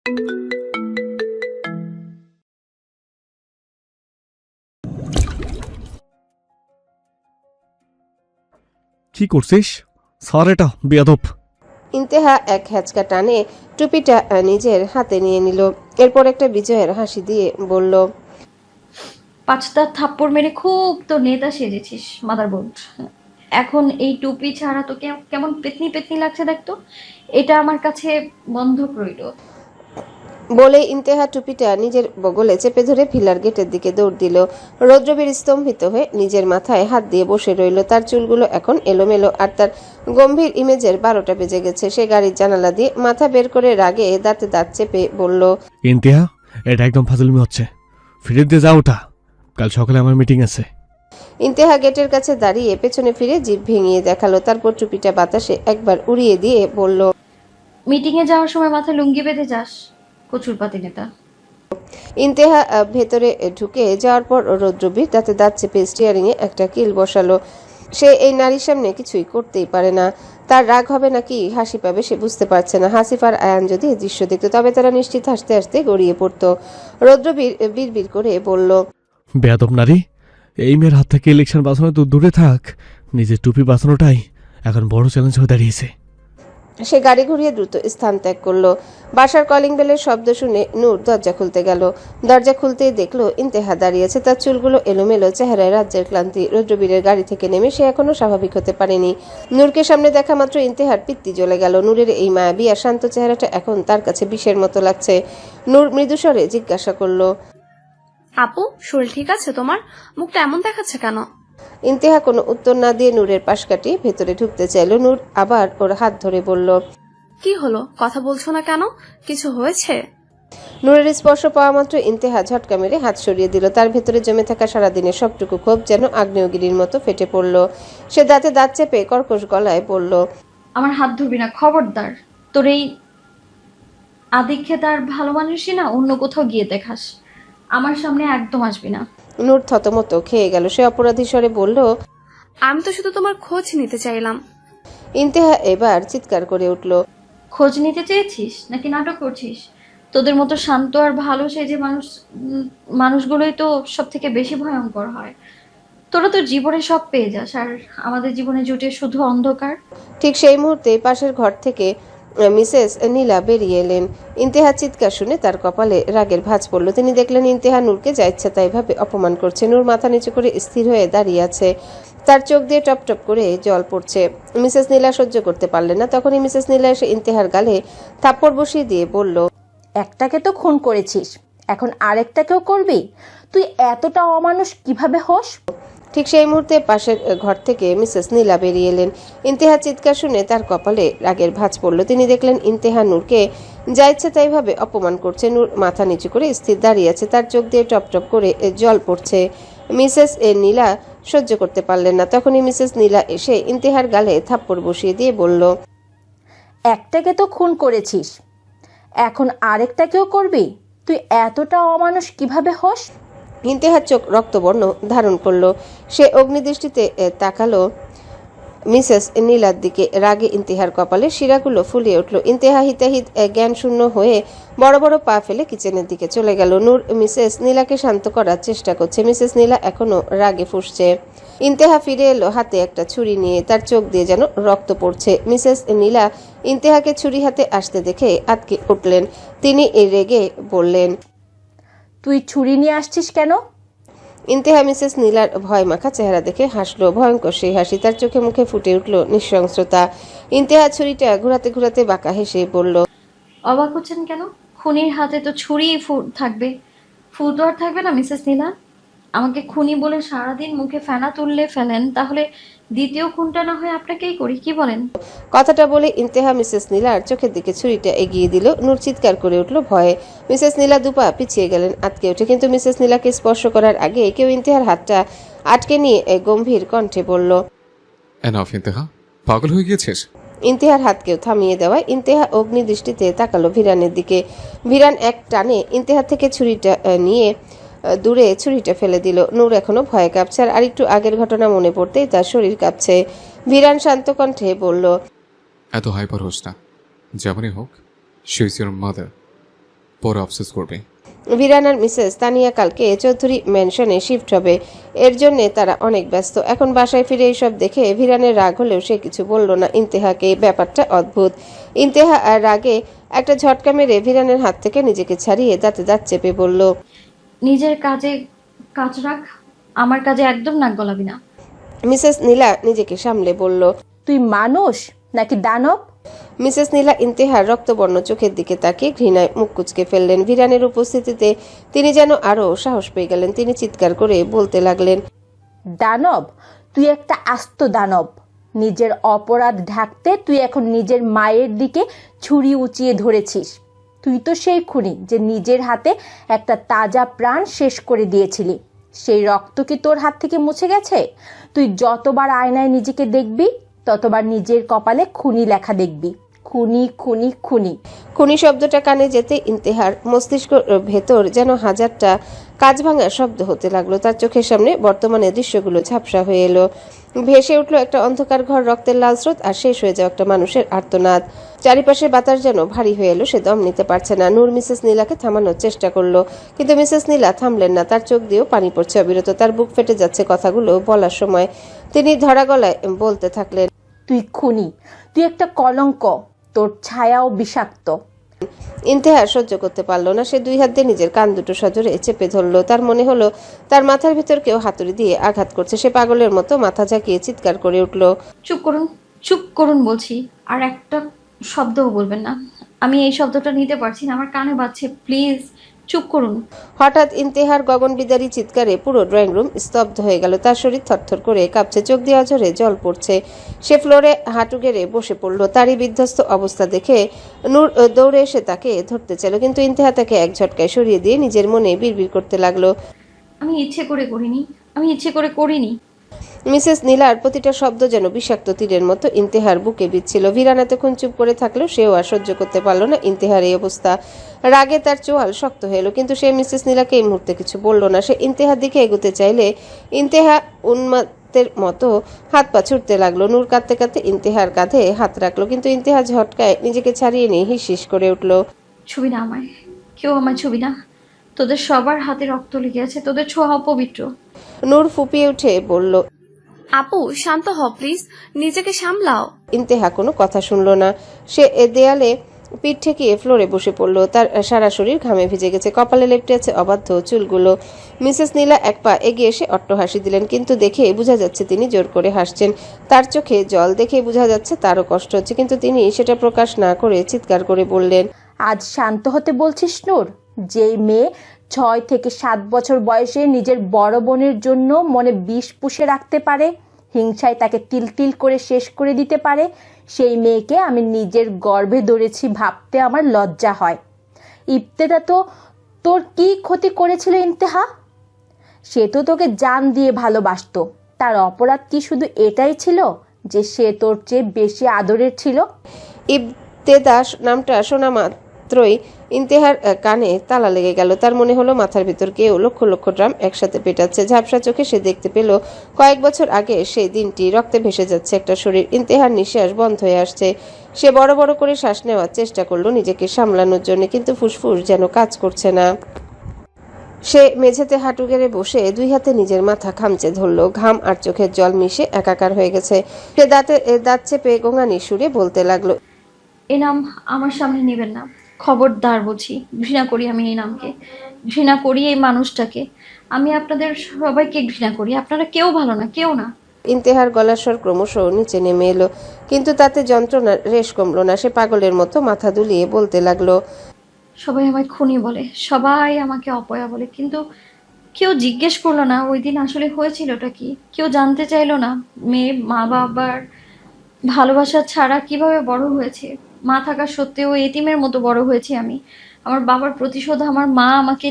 কি করছিস? স্যার এটা বেয়াদব। ইন্তেহা এক হ্যাচকা টানে টুপিটা নিজের হাতে নিয়ে নিল। এরপর একটা বিজয়ের হাসি দিয়ে বলল, 5টা থাপ্পড় মেরে খুব তো নেতা সেজেছিস মাদারবোর্ড। এখন এই টুপি ছাড়া তোকে কেমন পেতনি পেতনি লাগছে দেখতো। এটা আমার কাছে বন্ধক রইল। বলে ইন্তেহা টুপিটা নিজের বগলে চেপে ধরে ভিলার গেটের দিকে দৌড় দিল। রৌদ্রবীর স্তম্ভিত হয়ে নিজের মাথায় হাত দিয়ে বসে রইল। তার চুলগুলো এখন এলোমেলো, আর তার গম্ভীর ইমেজের 12টা বেজে গেছে। সে গাড়ির জানালা দিয়ে মাথা বের করে রাগে দাঁতে দাঁত চেপে বলল, ইন্তেহা, এটা একদম ফাজলমি হচ্ছে। ফিরে দিয়ে যাও ওটা, কাল সকালে আমার মিটিং আছে। ইন্তেহা গেটের কাছে দাঁড়িয়ে পেছনে ফিরে জিভ ভেঙিয়ে দেখালো। তারপর টুপিটা বাতাসে একবার উড়িয়ে দিয়ে বলল, মিটিংয়ে যাওয়ার সময় মাথায় লুঙ্গি বেঁধে যাস, কচুরপাতি নেতা। ইন্তেহা ভেতরে ঢুকে যাওয়ার পর রৌদ্রবীর দাঁতে দাঁত চেপে স্টিয়ারিংয়ে একটা কিল বসালো। সে এই নারীর সামনে কিছুই করতেই পারে না। তার রাগ হবে নাকি হাসি পাবে সে বুঝতে পারছে না। হাসিফ আর আয়ান যদি এই দৃশ্য দেখত তবে তারা নিশ্চিত হাসতে হাসতে গড়িয়ে পড়তো। রৌদ্রবীর বিড়বিড় করে বলল, বেয়াদব নারী, এই মেয়ের হাত থেকে ইলেকশন বাঁচানো তো দূরে থাক, নিজের টুপি বাঁচানোটাই এখন বড় চ্যালেঞ্জ হয়ে দাঁড়িয়েছে। সে গাড়ি ঘুরিয়ে দ্রুত স্থান ত্যাগ করলো। বাসার কলিং বেলের শব্দ শুনে নূর দরজা খুলতে গেল। দরজা খুলতেই দেখলো ইন্তেহা দাঁড়িয়েছে। তার চুলগুলো এলোমেলো, চেহারায় রাজ্যের ক্লান্তি। রৌদ্রবীরের গাড়ি থেকে নেমে সে এখনো স্বাভাবিক হতে পারেনি। নূরকে সামনে দেখা মাত্র ইন্তেহার পিত্তি জ্বলে গেল। নূরের এই মায়াবী আর শান্ত চেহারাটা এখন তার কাছে বিষের মতো লাগছে। নূর মৃদুস্বরে জিজ্ঞাসা করলো, আপু, শরীর ঠিক আছে তোমার? মুখটা এমন দেখাচ্ছে কেন? ইন্তেহা কোনো উত্তর না দিয়ে নূরের পাশ কাটিয়ে ভেতরে ঢুকতে চাইল। নূর আবার ওর হাত ধরে বলল, কি হলো, কথা বলছো না কেন? কিছু হয়েছে? নূরের স্পর্শ পাওয়া মাত্র ইন্তেহা ঝটকা মেরে হাত সরিয়ে দিল। তার ভেতরে জমে থাকা সারাদিনের সবটুকু ক্ষোভ যেন আগ্নেয়গিরির মতো ফেটে পড়ল। সে দাঁতে দাঁত চেপে কর্কশ গলায় বলল, আমার হাত ধরবি না, খবরদার। তোর এই আদিক্ষেত আর ভালো মানুষই না, অন্য কোথাও গিয়ে দেখাস, আমার সামনে একদম আসবি না। নূর থতমত খেয়ে গেল। সে অপরাধী স্বরে বলল, আমি তো শুধু তোমার খোঁজ নিতে চাইলাম। ইন্তেহা এবার চিৎকার করে উঠল, খোঁজ নিতে চেয়েছিস নাকি নাটক করছিস? তোদের মতো শান্ত আর ভালো সেজে মানুষগুলোই তো সব থেকে বেশি ভয়ঙ্কর হয়। তোরা তোর জীবনে সব পেয়ে যাস, আর আমাদের জীবনে জুটে শুধু অন্ধকার। ঠিক সেই মুহূর্তে পাশের ঘর থেকে মিসেস নীলা বেরিয়ে এলেন। ইন্তেহার চিৎকার শুনে তার কপালে রাগের ভাঁজ পড়ল। তিনি দেখলেন ইন্তেহা নূরকে যা ইচ্ছা তাই ভাবে অপমান করছে। নূর মাথা নিচু করে স্থির হয়ে দাঁড়িয়ে আছে। তার চোখ দিয়ে টপ টপ করে জল পড়ছে। মিসেস নীলা সহ্য করতে পারলেন না। তখনই মিসেস নীলা এসে ইন্তেহার গালে থাপ্পড় বসিয়ে দিয়ে বলল, একটাকে তো খুন করেছিস, এখন আরেকটাকেও করবি? তুই এতটা অমানুষ কিভাবে হোস? ঠিক সেই মুহূর্তে পাশের ঘর থেকে মিসেস নীলা বেরিয়ে এলেন। ইন্তেহার চিৎকার শুনে তার কপালে রাগের ভাঁজ পড়ল। তিনি দেখলেন ইন্তেহা নূরকে যা ইচ্ছে তাই ভাবে অপমান করছে। নূর মাথা নিচু করে স্থির দাঁড়িয়ে আছে। তার চোখ দিয়ে টপ টপ করে জল পড়ছে। মিসেস নীলা সহ্য করতে পারলেন না। তখনই মিসেস নীলা এসে ইন্তেহার গালে থাপ্পড় বসিয়ে দিয়ে বলল, একটাকে তো খুন করেছিস, এখন আরেকটাকেও করবি? তুই এতটা অমানুষ কিভাবে হোস? ইন্তেহার চোখ রক্তবর্ণ ধারণ করলো। সে অগ্নিদৃষ্টিতে তাকালো মিসেস নীলার দিকে। রাগে ইন্তেহার কপালে শিরাগুলো ফুলিয়ে উঠল। ইন্তেহা হিতাহিত জ্ঞান শূন্য হয়ে বড় বড় পা ফেলে কিচেনের দিকে চলে গেল। নূর মিসেস নীলাকে শান্ত করার চেষ্টা করছে। মিসেস নীলা এখনো রাগে ফুঁসছে। ইন্তেহা ফিরে এলো হাতে একটা ছুরি নিয়ে। তার চোখ দিয়ে যেন রক্ত পড়ছে। মিসেস নীলা ইন্তেহাকে ছুরি হাতে আসতে দেখে আটকে উঠলেন। তিনি রেগে বললেন, তুই ছুরি নিয়ে আসছিস কেন? ইন্তেহা মিসেস নীলার ভয় মাখা চেহারা দেখে হাসলো। ভয়ঙ্কর সেই হাসি। তার চোখে মুখে ফুটে উঠল নৃশংসতা। ইন্তেহা ছুরিটা ঘুরাতে ঘুরাতে বাঁকা হেসে বলল, অবাক হচ্ছেন কেন? খুনির হাতে তো ছুরি থাকবে, ফু তো আর থাকবে না মিসেস নীলা। আমাকে খুনি বলে সারাদিন মুখে ফেনা তুললে ফেলেন, তাহলে দ্বিতীয় খুনটা না হয় আপনাকেই করি, কি বলেন? কথাটা বলে ইন্তেহা মিসেস নীলার চোখের দিকে ছুরিটা এগিয়ে দিল। নূর চিৎকার করে উঠল ভয়ে। মিসেস নীলা দুপা পিছিয়ে গেলেন আটকে উঠে। কিন্তু মিসেস নীলাকে স্পর্শ করার আগে কেউ ইন্তেহার হাতটা আটকে নিয়ে গম্ভীর কণ্ঠে বলল, এনাফ ইন্তেহা, পাগল হয়ে গিয়েছিস? ইন্তেহার হাতকেও থামিয়ে দেওয়ায় ইন্তেহা অগ্নি দৃষ্টিতে তাকালো ভিরানের দিকে। ভিরান এক টানে ইন্তেহার থেকে ছুরিটা নিয়ে দূরে ছুরিটা ফেলে দিল। নূর এখনো ভয়ে কাঁপছে। আর আরেকটু আগের ঘটনা মনে পড়তেই তার শরীর কাঁপছে। ভিরান শান্ত কণ্ঠে বলল, এত হাইপার হোস না। যেমনই হোক, শি ইজ ইউর মাদার। পরে আফসোস করবে। ভিরান আর মিসেস তানিয়া কালকে চৌধুরী ম্যানশনে শিফট হবে, এর জন্য তারা অনেক ব্যস্ত। এখন বাসায় ফিরে এইসব দেখে ভিরানের রাগ হলেও সে কিছু বলল না ইন্তেহাকে। ব্যাপারটা অদ্ভুত। ইন্তেহা আর রাগে একটা ঝটকা মেরে ভিরানের হাত থেকে নিজেকে ছাড়িয়ে দাঁতে দাঁত চেপে বলল, নিজের কাজে কাজ রাখ, আমার কাজে একদম নাক গলাবি না। মিসেস নীলা নিজেকে সামলে বলল, তুই মানুষ নাকি দানব? মিসেস নীলা ইন্তেহার রক্তবর্ণ চোখের দিকে তাকিয়ে ঘৃণায় মুখ কুচকে ফেললেন। ভিরানের উপস্থিতিতে তিনি যেন আরো সাহস পেয়ে গেলেন। তিনি চিৎকার করে বলতে লাগলেন, দানব? তুই একটা আস্ত দানব। নিজের অপরাধ ঢাকতে তুই এখন নিজের মায়ের দিকে ছুরি উঁচিয়ে ধরেছিস। তুই তো সেই খুনি যে নিজের হাতে একটা তাজা প্রাণ শেষ করে দিয়েছিলি। সেই রক্ত কি তোর হাত থেকে মুছে গেছে? তুই যতবার আয়নায় নিজেকে দেখবি ততবার নিজের কপালে খুনি লেখা দেখবি। খুনি খুনি খুনি। খুনি শব্দটা কানে যেতে ইন্তেহার মস্তিষ্ক ভেতর যেন হাজারটা কাঁচ ভাঙা শব্দ হতে লাগলো। তার চোখের সামনে বর্তমানে দৃশ্যগুলো ঝাপসা হয়ে এলো। ভেসে উঠলো একটা অন্ধকার ঘর, রক্তের লাল স্রোত আর শেষ হয়ে যাওয়া একটা মানুষের আর্তনাদ। চারিপাশের বাতাস যেন ভারী হয়ে এলো। সে দম নিতে পারছে না। নূর মিসেস নীলাকে থামানোর চেষ্টা করলো, কিন্তু মিসেস নীলা থামলেন না। তার চোখ দিয়েও পানি পড়ছে অবিরত। তার বুক ফেটে যাচ্ছে কথাগুলো বলার সময়। তিনি ধরা গলায় বলতে থাকলেন, তুই খুনি, তুই একটা কলঙ্ক, তোর ছায়াও বিষাক্ত। ইন্তেহা সহ্য করতে পারলো না। সে দুই হাত দিয়ে নিজের কান দুটো সজোরে চেপে ধরলো। তার মনে হলো তার মাথার ভিতর কেউ হাতুড়ি দিয়ে আঘাত করছে। সে পাগলের মতো মাথা ঝাঁকিয়ে চিৎকার করে উঠল, চুপ করুন বলছি, আর একটা শব্দও বলবেন না। আমি এই শব্দটা নিতে পারছি না, আমার কানে বাজছে, প্লিজ চুপ করুন। হঠাৎ ইন্তেহার গগনবিদারী চিৎকারে পুরো ড্রয়িং রুম স্তব্ধ হয়ে গেল। তার শরীর থরথর করে কাঁপছে, চোখ দিয়ে অঝরে জল পড়ছে। সে ফ্লোরে হাঁটু গেড়ে বসে পড়ল। তারই বিধ্বস্ত অবস্থা দেখে নূর দৌড়ে এসে তাকে ধরতে চাইল, কিন্তু ইন্তেহা তাকে এক ঝটকায় সরিয়ে দিয়ে নিজের মনে বিড়বিড় করতে লাগলো, আমি ইচ্ছে করে করিনি। মিসেস নীলার প্রতিটা শব্দ যেন বিষাক্ত তীরের মতো ইন্তেহার বুকে বিচ্ছিল। ভিরান এতক্ষণ চুপ করে থাকলেও সেও আর সহ্য করতে পারল না ইন্তেহার এই অবস্থা। রাগে তার চোয়াল শক্ত হয়ে এলো, কিন্তু সে মিসেস নীলাকে এই মুহূর্তে কিছু বলল না। সে ইন্তেহার দিকে এগোতে চাইলে ইন্তেহা উন্মাদের মতো হাত পা ছুটতে লাগলো। নূর কাঁদতে কাঁদতে ইন্তেহার কাঁধে হাত রাখলো, কিন্তু ইন্তেহা ঝটকায় নিজেকে ছাড়িয়ে নিয়ে হিস হিস করে উঠল, ছবি না আমায়, কেউ আমায় ছবি না। তোদের সবার হাতে রক্ত লেগে আছে, তোদের ছোঁয়া অপবিত্র। নূর ফুপিয়ে উঠে বলল, আপু শান্ত হও প্লিজ, নিজেকে সামলাও। ইন্তেহা কোনো কথা শুনল না। সে দেয়ালে পিঠ ঠেকিয়ে ফ্লোরে বসে পড়ল। তার সারা শরীর ঘামে ভিজে গেছে, কপালে লেপটে আছে অবাধ্য চুলগুলো। মিসেস নীলা এক পা এগিয়ে এসে অট্ট হাসি দিলেন, কিন্তু দেখে বোঝা যাচ্ছে তিনি জোর করে হাসছেন। তার চোখে জল দেখে বোঝা যাচ্ছে তারও কষ্ট হচ্ছে, কিন্তু তিনি সেটা প্রকাশ না করে চিৎকার করে বললেন, আজ শান্ত হতে বলছিস নূর? যেই মেয়ে 6 থেকে 7 বছর বয়সে নিজের বড় বোনের জন্য মনে বিষ পুষে রাখতে পারে, হিংসায় তাকে তিল তিল করে শেষ করে দিতে পারে, সেই মেয়েকে আমি নিজের গর্ভে ধরেছি ভাবতে আমার লজ্জা হয়। ইফতেদা তো তোর কি ক্ষতি করেছিল ইন্তেহা? সে তো তোকে জান দিয়ে ভালোবাসতো। তার অপরাধ কি শুধু এটাই ছিল যে সে তোর চেয়ে বেশি আদরের ছিল? ইফতেদাস নামটা শোনা মাত্রই ইন্তেহার কানে তালা লেগে গেল। তার মনে হলো মাথার ভিতর কেউ লক্ষ লক্ষ ড্রাম একসাথে পেটাচ্ছে। ঝাপসা চোখে সে দেখতে পেল কয়েক বছর আগে সেই দিনটি। রক্তে ভেসে যাচ্ছে একটা শরীর। ইন্তেহার নিঃশ্বাস বন্ধ হয়ে আসছে। সে বড় বড় করে শ্বাস নেওয়ার চেষ্টা করলো নিজেকে সামলানোর জন্য, কিন্তু ফুসফুস যেন কাজ করছে না। সে মেঝেতে হাঁটু গেড়ে বসে দুই হাতে নিজের মাথা খামচে ধরল। ঘাম আর চোখের জল মিশে একাকার হয়ে গেছে। সে দাঁত চেপে গোঙানি সুরে বলতে লাগলো, এ নাম আমার সামনে নেবেন না, খবরদার বলছি। ঘৃণা করি আমি এই নামকে, ঘৃণা করি এই মানুষটাকে। আমি আপনাদের সবাইকে ঘৃণা করি। আপনারা কেউ ভালো না, কেউ না। ইন্তেহার গলার স্বর ক্রমশ নিচে নেমে এলো, কিন্তু তাতে যন্ত্রণার রেশ কমলো না। সে পাগলের মতো মাথা দুলিয়ে বলতে লাগলো, সবাই আমায় খুনি বলে, সবাই আমাকে অপয়া বলে, কিন্তু কেউ জিজ্ঞেস করলো না ওই দিন আসলে হয়েছিলটা কি। কেউ জানতে চাইলো না মেয়ে মা বাবার ভালোবাসা ছাড়া কিভাবে বড় হয়েছে। মা থাকা সত্ত্বেও এতিমের মতো বড় হয়েছি আমি। আমার বাবার প্রতিশোধ আমার মা আমাকে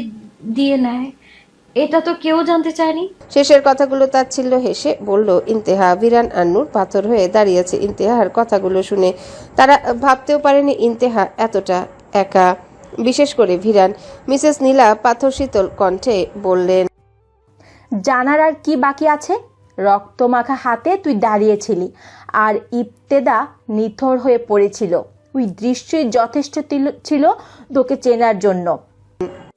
দিয়ে নেয়, এটা তো কেউ জানতে চায়নি। শেষের কথাগুলো তাচ্ছিল্য হেসে বলল ইন্তেহা। ভিরান আর নূর পাথর হয়ে দাঁড়িয়েছে ইন্তেহার কথাগুলো শুনে। তারা ভাবতেও পারেনি ইন্তেহা এতটা একা, বিশেষ করে ভিরান। মিসেস নীলা পাথর শীতল কণ্ঠে বললেন, জানার আর কি বাকি আছে? রক্তমাখা হাতে তুই দাঁড়িয়েছিলি আর ইফতেদা নিথর হয়ে পড়েছিল। ওই দৃশ্যই যথেষ্ট ছিল তোকে চেনার জন্য।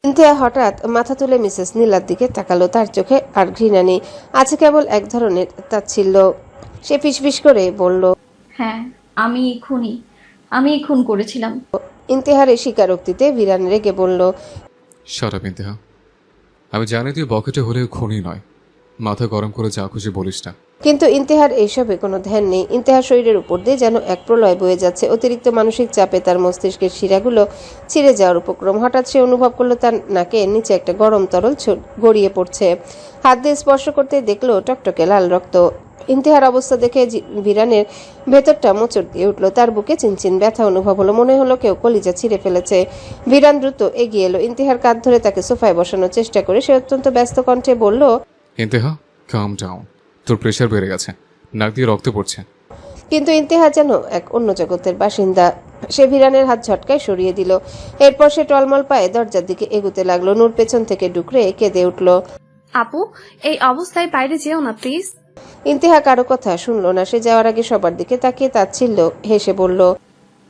ইন্তেহা হঠাৎ মাথা তুলে মিসেস নীলার দিকে তাকালো। তার চোখে আর ঘৃণা নেই, আছে কেবল এক ধরনের তাচ্ছিল্য। সে ফিসফিস করে বলল, হ্যাঁ, আমি খুন করেছিলাম। ইন্তেহারের স্বীকারোক্তিতে বিরান রেগে বলল, শাট আপ ইন্তেহা। আমি জানি তুই বকেটে হলেও খুনি নয়। মাথা গরম করে যা খুশি বলিস না। কিন্তু ইন্তেহার এইসবে কোনো ধ্যান নেই। ইন্তেহার শরীরের উপর দিয়ে যেন এক প্রলয় বয়ে যাচ্ছে। অতিরিক্ত মানসিক চাপে তার মস্তিষ্কের শিরাগুলো ছিঁড়ে যাওয়ার উপক্রম। হঠাৎ সে অনুভব করলো তার নাকের নিচে একটা গরম তরল গড়িয়ে পড়ছে। হাত দিয়ে স্পর্শ করতে দেখলো টকটকে লাল রক্ত। ইন্তেহার অবস্থা দেখে বিরানের ভেতরটা মোচড় দিয়ে উঠলো। তার বুকে চিনচিন ব্যথা অনুভব হলো, মনে হলো কেউ কলিজা ছিঁড়ে ফেলেছে। বিরান দ্রুত এগিয়ে এলো। ইন্তেহার কাঁধ ধরে তাকে সোফায় বসানোর চেষ্টা করে সে অত্যন্ত ব্যস্ত কণ্ঠে বলল, ইন্তেহা, কাম ডাউন। তোর প্রেশার বেড়ে গেছে, নাক দিয়ে রক্ত পড়ছে। কিন্তু ইন্তেহা যেন এক অন্য জগতের বাসিন্দা। সে ভিরানের হাত ঝটকায় সরিয়ে দিল। এরপর সে টলমল পায়ে দরজার দিকে এগুতে লাগলো। নূর পেছন থেকে ডুকরে কেঁদে উঠল। আপু, এই অবস্থায় বাইরে যেও না প্লিজ। ইন্তেহা কারো কথা শুনলো না। সে যাওয়ার আগে সবার দিকে তাকিয়ে তাচ্ছিল্য হেসে বলল,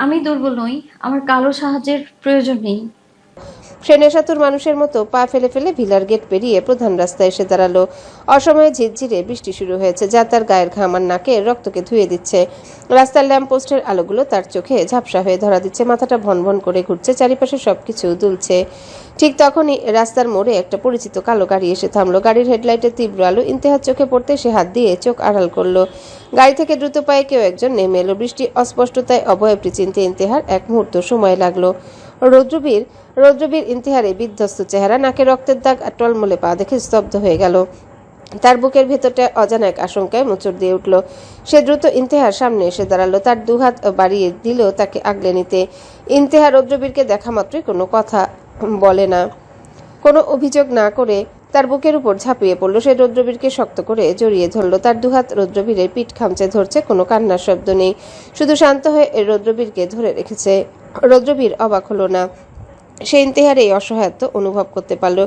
আমি দুর্বল নই, আমার কারো সাহায্যের প্রয়োজন নেই। সে নেশাতুর মানুষের মতো পা ফেলে ফেলে ভিলার গেট পেরিয়ে প্রধান রাস্তায় এসে দাঁড়ালো। অসময়ে ঝিরঝিরে বৃষ্টি শুরু হয়েছে, যা তার গায়ের ঘাম আর নাকের রক্তকে ধুয়ে দিচ্ছে। রাস্তার ল্যাম্পপোস্টের আলোগুলো তার চোখে ঝাপসা হয়ে ধরা দিচ্ছে। মাথাটা ভনভন করে ঘুরছে, চারিপাশে সবকিছু দুলছে। ঠিক তখনই রাস্তার মোড়ে একটা পরিচিত কালো গাড়ি এসে থামলো। গাড়ির হেডলাইটের তীব্র আলো ইন্তেহার চোখে পড়তে সে হাত দিয়ে চোখ আড়াল করলো। গাড়ি থেকে দ্রুত পায়ে কেউ একজন নেমে এলো। বৃষ্টি অস্পষ্টতায় অবয়বটি চিনতে ইন্তেহার এক মুহূর্ত সময় লাগলো। রৌদ্রবীর ইন্তেহারে বিধ্বস্ত চেহারা, নাকে রক্তের দাগ আর টলমলে পা দেখে স্তব্ধ হয়ে গেল। তার বুকের ভেতরটা অজানা এক আশঙ্কায় মোচড় দিয়ে উঠল। সে দ্রুত ইন্তেহার সামনে এসে দাঁড়ালো, তার দুহাত বাড়িয়ে দিল তাকে আগলে নিতে। ইন্তেহা রৌদ্রবীরকে দেখা মাত্রই কোনো কথা বলে না, কোনো অভিযোগ না করে তার বুকের উপর ঝাঁপিয়ে পড়ল। সে রৌদ্রবীরকে শক্ত করে জড়িয়ে ধরল। তার দুহাত রৌদ্রবীরের পিঠ খামচে ধরছে, কোনো কান্নার শব্দ নেই, শুধু শান্ত হয়ে রৌদ্রবীরকে ধরে রেখেছে। রৌদ্রবীর অবাক হলো না, সে ইন্তেহার এই অসহায়ত্ব অনুভব করতে পারল।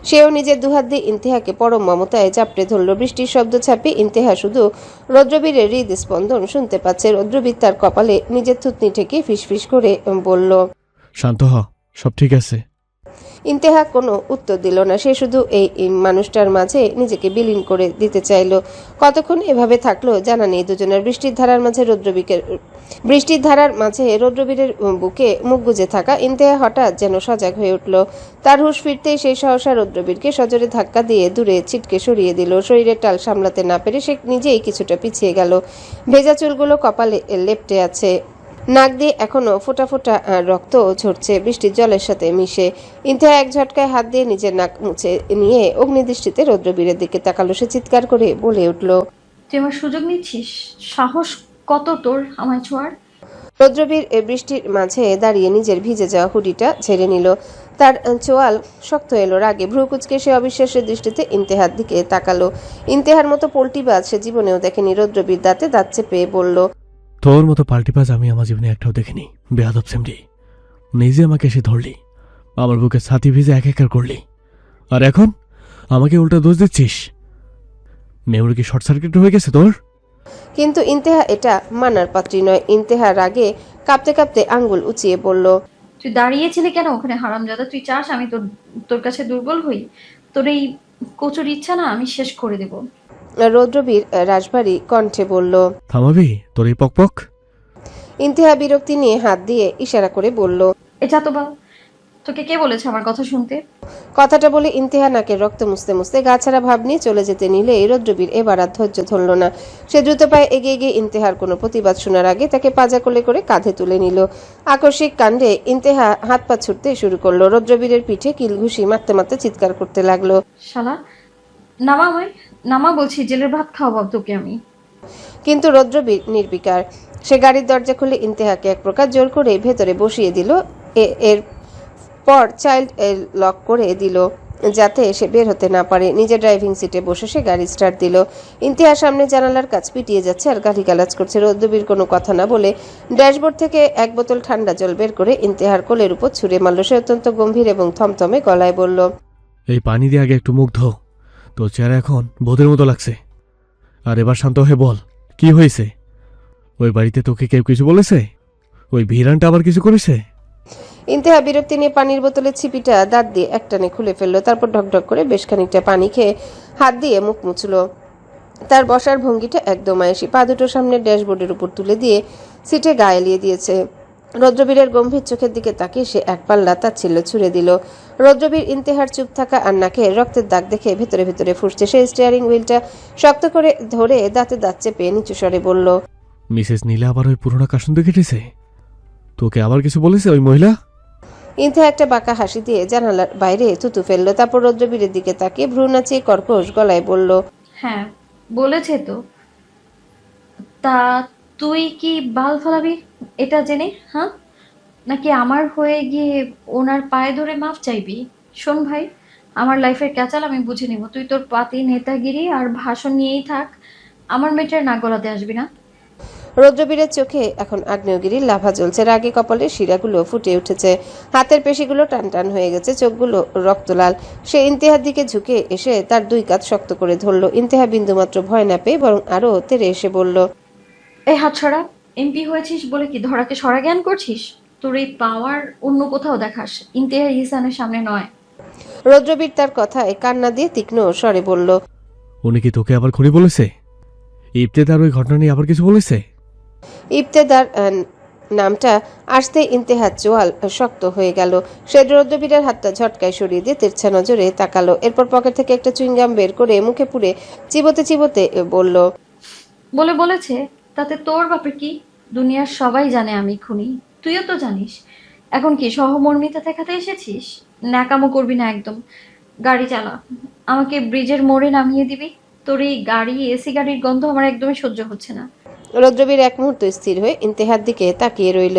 সেও নিজের দুহাত দিয়ে ইন্তেহাকে পরম মমতায় চাপড়ে ধরল। বৃষ্টির শব্দ ছাপিয়ে ইন্তেহা শুধু রৌদ্রবীরের হৃদস্পন্দন শুনতে পাচ্ছে। রৌদ্রবীর তার কপালে নিজের থুতনি ঠেকে ফিসফিস করে বলল, শান্ত হ, সব ঠিক আছে। ইন্তেহা কোনো উত্তর দিল না। সে শুধু এই মানুষটার মাঝে নিজেকে বিলীন করে দিতে চাইল। কতক্ষণ এভাবে থাকলো জানা নেই দুজনের। বৃষ্টির ধারার মাঝে রৌদ্রবীরের বুকে মুখ গুজে থাকা ইন্তেহা হঠাৎ যেন সজাগ হয়ে উঠল। তার হুঁশ ফিরতেই সেই সহসা রৌদ্রবীরকে সজোরে ধাক্কা দিয়ে দূরে ছিটকে সরিয়ে দিল। শরীরের টাল সামলাতে না পেরে সে নিজেই কিছুটা পিছিয়ে গেল। ভেজা চুলগুলো কপালে লেপ্টে আছে, নাক দিয়ে এখনো ফোঁটা ফোঁটা রক্ত ঝরছে বৃষ্টির জলের সাথে মিশে। ইন্তেহা এক ঝটকায় হাত দিয়ে নিজের নাক মুছে নিয়ে অগ্নিদৃষ্টিতে রৌদ্রবীরের দিকে তাকালো। সে চিৎকার করে বলে উঠল, তুই আমার সুযোগ নিচ্ছিস? সাহস কত তোর আমায় ছোঁয়ার? রৌদ্রবীর বৃষ্টির মাঝে দাঁড়িয়ে নিজের ভিজে যাওয়া হুডিটা ঝেড়ে নিল। তার চোয়াল শক্ত এলো রাগে। ভ্রু কুচকে সে অবিশ্বাসের দৃষ্টিতে ইন্তেহার দিকে তাকালো। ইন্তেহার মতো পোল্টিবাজ সে জীবনেও দেখেনি। রৌদ্রবীর দাঁতে দাঁত চেপে বলল, তোর মতো পাল্টিবাজ আমি আমার জীবনে একটাও দেখিনি। বেয়াদব সেমডি, নিজে আমাকে এসে ধরলি, আমার বুকে ছাতি ভিজে একাকার করলি, আর এখন আমাকে উল্টা দোষ দিচ্ছিস। মেমোরি কি শর্ট সার্কিট হয়ে গেছে তোর? কিন্তু ইন্তেহা এটা মানার পাত্রী নয়। ইন্তেহা রাগে কাঁপতে কাঁপতে আঙ্গুল উঁচিয়ে বলল, তুই দাঁড়িয়েছিলি কেন ওখানে হারামজাদা? তুই চাস আমি তোর কাছে দুর্বল হই? তোর এই কচুর ইচ্ছা না আমি শেষ করে দেব। রৌদ্রবীর রাশভারী কণ্ঠে বলল। থামাবি তোর এই পকপক? ইন্তেহা বিরক্তি নিয়ে হাত দিয়ে ইশারা করে বলল, এ যা তো বল, তোকে কে বলেছে আমার কথা শুনতে? কথাটা বলে ইন্তেহা নাকের রক্ত মুছতে মুছতে গা ছাড়া ভাব নিয়ে চলে যেতে নিলে রৌদ্রবীর এবার আর ধৈর্য ধরল না। সে দ্রুত পায়ে এগিয়ে গিয়ে ইন্তেহার কোনো প্রতিবাদ শোনার আগে তাকে পাজা কোলে করে কাঁধে তুলে নিল। আকস্মিক কাণ্ডে ইন্তেহা হাত পা ছুটতে শুরু করলো। রৌদ্রবীরের পিঠে কিলঘুষি মারতে মারতে চিৎকার করতে লাগলো, শালা নামা আমায়, নামা বলছি, জেলের ভাত খাওয়াবো তোকে আমি। কিন্তু রৌদ্রবীর নির্বিকার। সে গাড়ির দরজা খুলে ইন্তেহাকে এক প্রকার জোর করে ভেতরে বসিয়ে দিল। এরপর চাইল্ড লক করে দিল যাতে সে বের হতে না পারে। নিজে ড্রাইভিং সিটে বসে সে গাড়ি স্টার্ট দিল। ইন্তেহার সামনে জানালার কাছ পিটিয়ে যাচ্ছে আর গালিগালাজ করছে। রৌদ্রবীর কোনো কথা না বলে ড্যাশবোর্ড থেকে এক বোতল ঠান্ডা জল বের করে ইন্তেহার কোলের উপর ছুঁড়ে মারল। সে অত্যন্ত গম্ভীর এবং থমথমে গলায় বলল, এই পানি দিয়ে আগে একটু মুখ ধো, তোর চেহারা এখন বোধের মতো লাগছে। আর এবার শান্ত হয়ে বল, কি হয়েছে? ওই বাড়িতে তোকে কেউ কিছু বলেছে? ওই ভিরানটা আবার কিছু করেছে? ইন্তেহা বিরক্তি নিয়ে পানির বোতলের ছিপিটা দাঁত দিয়ে একটানে খুলে ফেললো, তারপর ঢকঢক করে বেশ খানিকটা পানি খেয়ে হাত দিয়ে মুখ মুছলো। তার বসার ভঙ্গিটা একদম আয়েসি, পা দুটো সামনে ড্যাশবোর্ডের উপর তুলে দিয়ে সিটে গা এলিয়ে দিয়েছে। রৌদ্রবীরের গম্ভীর চোখের দিকে তাকিয়ে সে এক পাল্লা তাচ্ছিল্য ছুড়ে দিল। রৌদ্রবীর ইন্তেহার চুপ থাকা আর নাকে রক্তের দাগ দেখে ভেতরে ভেতরে ফুসছে। সে স্টিয়ারিং হুইলটা শক্ত করে ধরে দাঁতে দাঁত চেপে নিচু স্বরে বলল, মিসেস নীলা আবার ওই পুরোনো কাসুন্দ কেটেছে? তোকে আবার কিছু বলেছে ওই মহিলা? ইন্তেহা একটা বাঁকা হাসি দিয়ে জানালার বাইরে থুতু ফেললো, তারপর রৌদ্রবীরের দিকে তাকিয়ে ভ্রু নাচিয়ে কর্কশ গলায় বলল, হ্যাঁ বলেছে তো। তা তুই কি বাল ফলাবি এটা জেনে, হ্যাঁ? নাকি আমার হয়ে গিয়ে ওনার পায়ে ধরে মাফ চাইবি? শোন ভাই, আমার লাইফের ক্যাচাল আমি বুঝে নিব। তুই তোর পাতি নেতাগিরি আর ভাষণ নিয়েই থাক, আমার মেয়েটার নাক গলাতে আসবি না। রৌদ্রবীরের চোখে এখন আগ্নেয়গিরির লাভা জ্বলছে, রাগে কপালের শিরাগুলো ফুটে উঠেছে, হাতের পেশিগুলো টান টান হয়ে গেছে, চোখগুলো রক্তলাল। সে ইন্তেহার দিকে ঝুঁকে এসে তার দুই কাঁধ শক্ত করে ধরল। ইন্তেহা বিন্দুমাত্র ভয় না পেয়ে বরং আরো তেড়ে এসে বলল, এই হাত ছড়া। এমপি হয়েছিস বলে কি ধরাকে সরা জ্ঞান করছিস? তোর এই পাওয়ার অন্য কোথাও দেখাস, ইন্তেহা ইহসানের সামনে নয়। রৌদ্রবীর তার কথায় কান্না দিয়ে তীক্ষ্ণ স্বরে বলল, উনি কি তোকে আবার খুনি বলেছে? ইফতেদার ওই ঘটনা নিয়ে আবার কিছু বলেছে? ইফতেদার নামটা আসতে ইন্তেহার চোয়াল শক্ত হয়ে গেল। সে রৌদ্রবীরের হাতটা ঝটকায় সরিয়ে দিয়ে তেরছা নজরে তাকালো। এরপর পকেট থেকে একটা চুইংগাম বের করে মুখে পুরে চিবোতে চিবোতে বলল, বলেছে, তাতে তোর বাপের কি? দুনিয়ার সবাই জানে আমি খুনি, তুইও তো জানিস। এখন কি সহমর্মিতা দেখাতে এসেছিস? ন্যাকামো করবি না একদম। গাড়ি চালা, আমাকে ব্রিজের মোড়ে নামিয়ে দিবি। তোর এই গাড়ি, এসি গাড়ির গন্ধ আমার একদমই সহ্য হচ্ছে না। রৌদ্রবীর এক মুহূর্ত স্থির হয়ে ইন্তেহার দিকে তাকিয়ে রইল।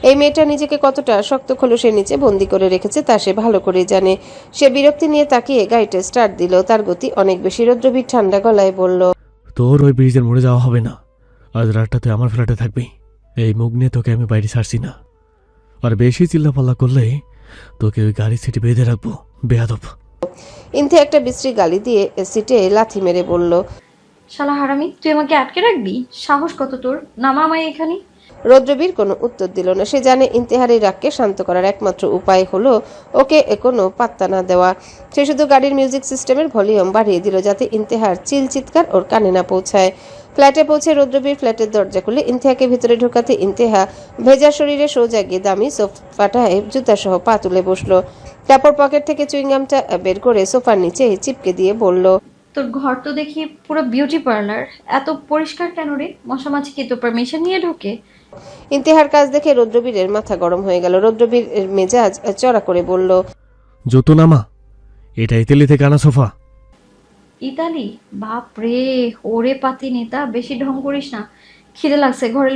এই মেয়েটা নিজেকে কতটা শক্ত খোলসের নিচে বন্দি করে রেখেছে তা সে ভালো করে জানে। সে বিরক্তি নিয়ে তাকিয়ে গাড়িটা স্টার্ট দিল। তার গতি অনেক বেশি। রৌদ্রবীর ঠান্ডা গলায় বলল, তোর ওই ব্রিজের মোড়ে যাওয়া হবে না। আজ রাতটা তুই আমার ফ্ল্যাটে থাকবি। এই মুখ নিয়ে তোকে আমি বাইরে ছাড়ছি না। আর বেশি চিল্লাপাল্লা করলে তোকে ওই গাড়ি সিটে বেঁধে রাখবো, বেয়াদব। ইন্তে একটা বিশ্রী গালি দিয়ে সিটে লাথি মেরে বলল, শালা হারামি, তুই আমাকে আটকে রাখবি? সাহস কত তোর? নামা আমায় এখানে। রৌদ্রবীর কোনো উত্তর দিল না। সে জানে ইন্তেহারের রাগকে শান্ত করার একমাত্র উপায় হলো ওকে কোনো পাত্তা না দেওয়া। সে শুধু গাড়ির মিউজিক সিস্টেমের ভলিউম বাড়িয়ে দিল যাতে ইন্তেহার চিৎকার ওর কানে না পৌঁছায়। ফ্ল্যাটে পৌঁছে রৌদ্রবীর ফ্ল্যাটের দরজা খুলে ইন্তেহাকে ভিতরে ঢোকাতে ইন্তেহা ভেজা শরীরে সোজা গিয়ে দামি সোফাটায় জুতাসহ পা তুলে বসলো। তারপর পকেট থেকে চুইংগামটা বের করে সোফার নিচে চিপকে দিয়ে বলল, তোর ঘর তো দেখি পুরো বিউটি পার্লার। এত পরিষ্কার কেন রে? মশামাছি কি তোর পারমিশন নিয়ে ঢোকে? ইন্তেহার কাজ দেখে রৌদ্রবীরের মাথা গরম হয়ে গেল। রৌদ্রবীর মেজাজ চড়া করে বলল, জুতো নামা, এটা ইতালি থেকে আনা সোফা। ইতালি? বাপ রে, ওরে পাতি নেতা, বেশি ঢং করিস না। খিদে লাগছে, ঘরে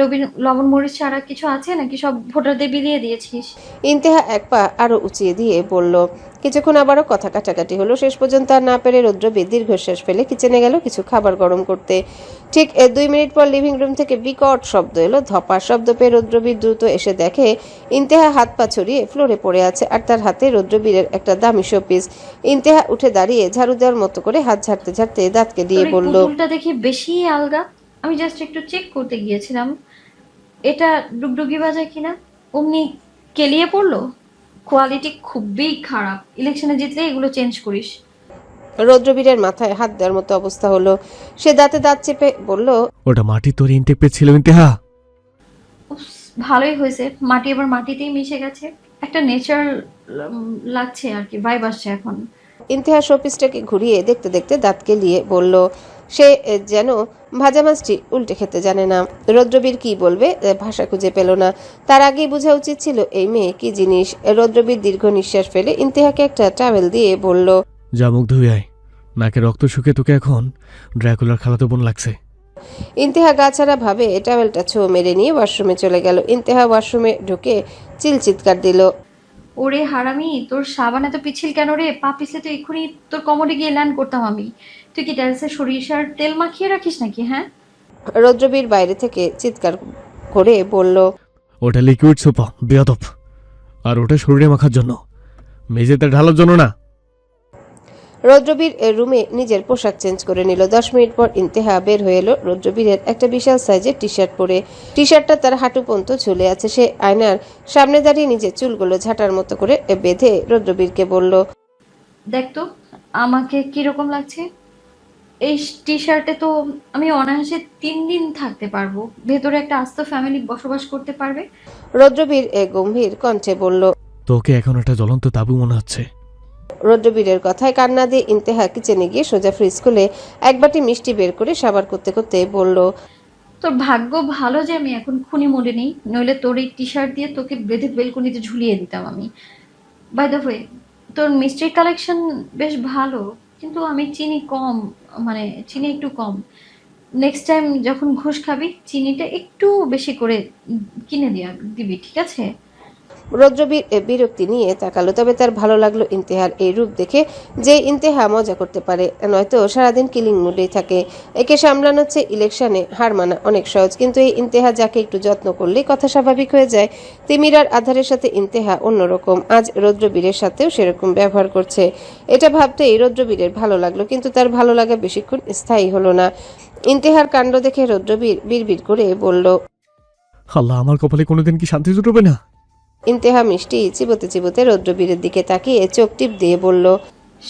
লবণ মরিচ ছাড়া কিছু আছে নাকি? সব ভোটারদের বিলিয়ে দিয়েছিস? ইন্তেহা এক পা আরো উঁচিয়ে দিয়ে বলল। কিছুক্ষণ আবারও কথা কাটাকাটি হলো। শেষ পর্যন্ত আর না পেরে রৌদ্রবীর দীর্ঘশ্বাস ফেলে কিচেনে গেল কিছু খাবার গরম করতে। ঠিক 2 মিনিট পর লিভিং রুম থেকে বিকট শব্দ এলো। ধপার শব্দ পেয়ে রৌদ্রবীর দ্রুত এসে দেখে ইন্তেহা হাত পা ছড়িয়ে ফ্লোরে পড়ে আছে আর তার হাতে রৌদ্রবীরের একটা দামি শোপিস। ইন্তেহা উঠে দাঁড়িয়ে ঝাড়ু দেওয়ার মতো করে হাত ঝাড়তে ঝাড়তে দাঁতকে দিয়ে বলল, পুতুলটা দেখি বেশি আলগা। আমি জাস্ট একটু চেক করতে গিয়েছিলাম এটা ডুগডুগি বাজায় কিনা, অমনি কেলিয়ে পড়লো। কোয়ালিটি খুবই খারাপ। ইলেকশনে জিতলে এগুলো চেঞ্জ করিস। রৌদ্রবীরের মাথায় হাত দেওয়ার মতো অবস্থা হলো। সে দাঁতে দাঁত চেপে বলল, ওটা মাটি তোর ইনটেক পেয়েছিল ইন্তেহা। উফ, ভালোই হয়েছে, মাটি এবার মাটিতেই মিশে গেছে। একটা নেচার লাগছে আর কি, ভাইব আসছে এখন। ইন্তেহা শোপিসটাকে ঘুরিয়ে দেখতে দেখতে দাঁত কেলিয়ে বলল, সে যেন ভাজা মাছটি উল্টে খেতে জানে না। রৌদ্রবীর কি বলবে ভাষা খুঁজে পেল না। তার আগেই বোঝা উচিত ছিল এই মেয়ে কি জিনিস। রৌদ্রবীর দীর্ঘ নিঃশ্বাস ফেলে ইন্তেহাকে একটা টাওয়েল দিয়ে বলল, যা মুখ ধুয়ে আয়, নাকে রক্ত শুকে তোকে এখন ড্রাকুলার খালাতো বোন লাগছে। ইন্তেহা গাছাড়া ভাবে টাওয়েলটা ছো মেরে নিয়ে ওয়াশরুমে চলে গেল। ইন্তেহা ওয়াশরুমে ঢুকে চিৎকার দিল, ওরে হারামি, তোর সাবান এত পিছিল কেন রে? পা পিছলে তো এক্ষুনি তোর কমোডে গিয়ে ল্যান্ড করতাম আমি। তুই কি টাইলসে সরিষার তেল মাখিয়ে রাখিস নাকি? হ্যাঁ। রৌদ্রবীর বাইরে থেকে চিৎকার করে বলল, ওটা লিকুইড সোফা, বেয়াদব। আর ওটা শরীরে মাখার জন্য, মেঝেতে ঢালার জন্য না। রৌদ্রবীর রুমে নিজের পোশাক চেঞ্জ করে নিল। 10 মিনিট পর ইন্তেহা বের হয়ে এলো রৌদ্রবীরের একটা বিশাল সাইজের টি শার্ট পরে। টি শার্টটা তার হাঁটু পর্যন্ত ঝুলে আছে। সে আয়নার সামনে দাঁড়িয়ে নিজের চুলগুলো ঝাঁটার মতো করে বেঁধে রৌদ্রবীরকে বলল, দেখ তো আমাকে কিরকম লাগছে। এই টি শার্টে তো আমি অনায়াসে 3 দিন থাকতে পারবো, ভেতরে একটা আস্ত ফ্যামিলি বসবাস করতে পারবে। রৌদ্রবীর গম্ভীর কণ্ঠে বলল। তোকে এখন একটা জ্বলন্ত তাবু মনে হচ্ছে। রৌদ্রবীরের কথায় কান্না দিয়ে ইন্তেহা কিচেনে গিয়ে সোজা ফ্রিজ খুলে এক বাটি মিষ্টি বের করে সাবার করতে করতে বলল, তোর ভাগ্য ভালো যে আমি এখন খুনি মোড়ে নেই, নইলে তোর এই টি শার্ট দিয়ে তোকে বেঁধে বেলকনিতে ঝুলিয়ে দিতাম আমি। বাই দ্য ওয়ে, তোর মিষ্টির কালেকশন বেশ ভালো, কিন্তু আমি চিনি কম, মানে চিনি একটু কম। নেক্সট টাইম যখন ঘুষ খাবি চিনিটা একটু বেশি করে কিনে দিবি, ঠিক আছে? রৌদ্রবীর বিরক্তি নিয়ে তাকালো। তবে তার ভালো লাগলো ইন্তেহার এই রূপ দেখে, যে ইন্তেহা মজা করতে পারে, নয়তো সারাদিন কিলিং মুডেই থাকে। একে সামলানো হচ্ছে ইলেকশনে হার মানা অনেক সহজ, কিন্তু এই ইন্তেহা যাকে একটু যত্ন করলেই কথা স্বাভাবিক হয়ে যায়। তিমিরার আধারের সাথে ইন্তেহা অন্যরকম, আজ রৌদ্রবীরের সাথেও সেরকম ব্যবহার করছে। এটা ভাবতেই রৌদ্রবীরের ভালো লাগলো, কিন্তু তার ভালো লাগা বেশিক্ষণ স্থায়ী হলো না। ইন্তেহার কাণ্ড দেখে রৌদ্রবীর বিড়বিড় করে বলল, আল্লাহ, আমার কপালে কোনোদিন কি শান্তি জুটবে না? ইন্তেহা মিষ্টি চিবোতে চিবোতে রৌদ্রবীরের দিকে তাকিয়ে চোখ টিপ দিয়ে বলল,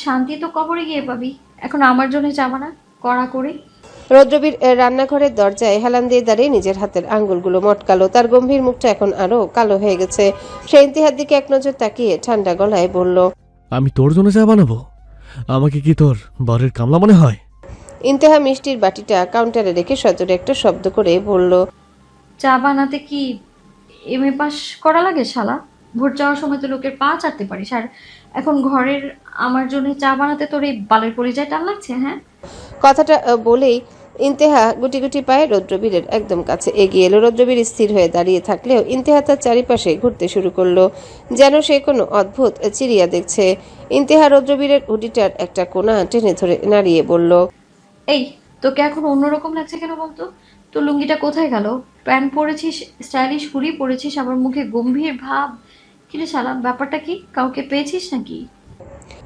শান্তি তো কবরে গিয়ে পাবি, এখন আমার জন্য যাবা না কড়া করে? রৌদ্রবীর রান্নাঘরের দরজায় হেলান দিয়ে দাঁড়িয়ে নিজের হাতের আঙ্গুলগুলো মটকালো। তার গম্ভীর মুখটা এখন আরো কালো হয়ে গেছে। সে ইন্তেহার দিকে এক নজর তাকিয়ে ঠান্ডা গলায় বলল, আমি তোর জন্য চা বানাবো? আমাকে কি তোর বরের কামলা মনে হয়? ইন্তেহা মিষ্টির বাটিটা কাউন্টারে রেখে সজোরে একটা শব্দ করে বলল, চা বানাতে কি এমএ পাস করা লাগে শালা? ভোট যাওয়ার সময় তো লোকের পা চাটতে পারিস, আর এখন ঘরের আমার জন্য চা বানাতে তোর এই বালের পরিচয় টান লাগছে? হ্যাঁ, কথাটা বলেই ইন্তেহা গুটি গুটি পায়ে রৌদ্রবীরের একদম কাছে এগিয়ে এলো। রৌদ্রবীর স্থির হয়ে দাঁড়িয়ে থাকলেও ইন্তেহা তার চারিপাশে ঘুরতে শুরু করলো, যেন সে কোনো অদ্ভুত চিড়িয়া দেখছে। ইন্তেহা রৌদ্রবীরের হুডিটার একটা কোণা টেনে ধরে নাড়িয়ে বলল, এই তোকে এখন অন্যরকম লাগছে কেন বলতো? তোর লুঙ্গিটা কোথায় গেল? প্যান্ট পরেছিস, স্টাইলিশ হুডি পরেছিস, আবার মুখে গম্ভীর ভাব। কিরে শালা, ব্যাপারটা কি? কাউকে পেয়েছিস নাকি?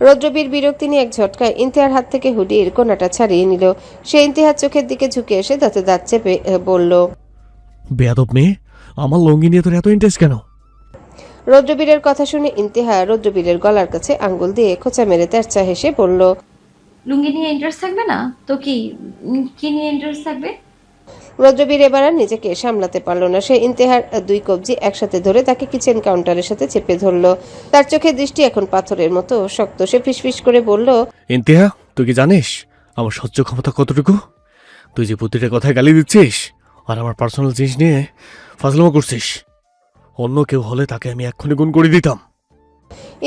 রৌদ্রবীর বিরক্তি নিয়ে এক ঝটকায় ইন্তেহার হাত থেকে হুডির কোণাটা ছাড়িয়ে নিল। সে ইন্তেহার চোখের দিকে ঝুঁকে এসে দাঁতে দাঁত চেপে বলল, বেয়াদব মেয়ে, আমার লঙ্গি নিয়ে তোর এত ইন্টারেস্ট কেন? রৌদ্রবীরের কথা শুনে ইন্তেহা রৌদ্রবীরের গলার কাছে আঙ্গুল দিয়ে খোঁচা মেরে তেরচা হেসে বলল, লুঙ্গি নিয়ে ইন্টারেস্ট থাকবে না তো কি? কি নিয়ে ইন্টারেস্ট থাকবে? রৌদ্রবীর এবার আর নিজেকে সামলাতে পারল না। সে ইন্তেহার দুই কবজি একসাথে ধরে তাকে কিচেন কাউন্টারের সাথে চেপে ধরল। তার চোখের দৃষ্টি এখন পাথরের মতো শক্ত। সে ফিসফিস করে বলল, ইন্তেহা, তুই কি জানিস আমার সহ্য ক্ষমতা কতটুকু? তুই যে প্রতিটা কথায় গালি দিচ্ছিস আর আমার পার্সোনাল জিনিস নিয়ে ফাজলামো করছিস, অন্য কেউ হলে তাকে আমি এক্ষুনি গুণ করে দিতাম।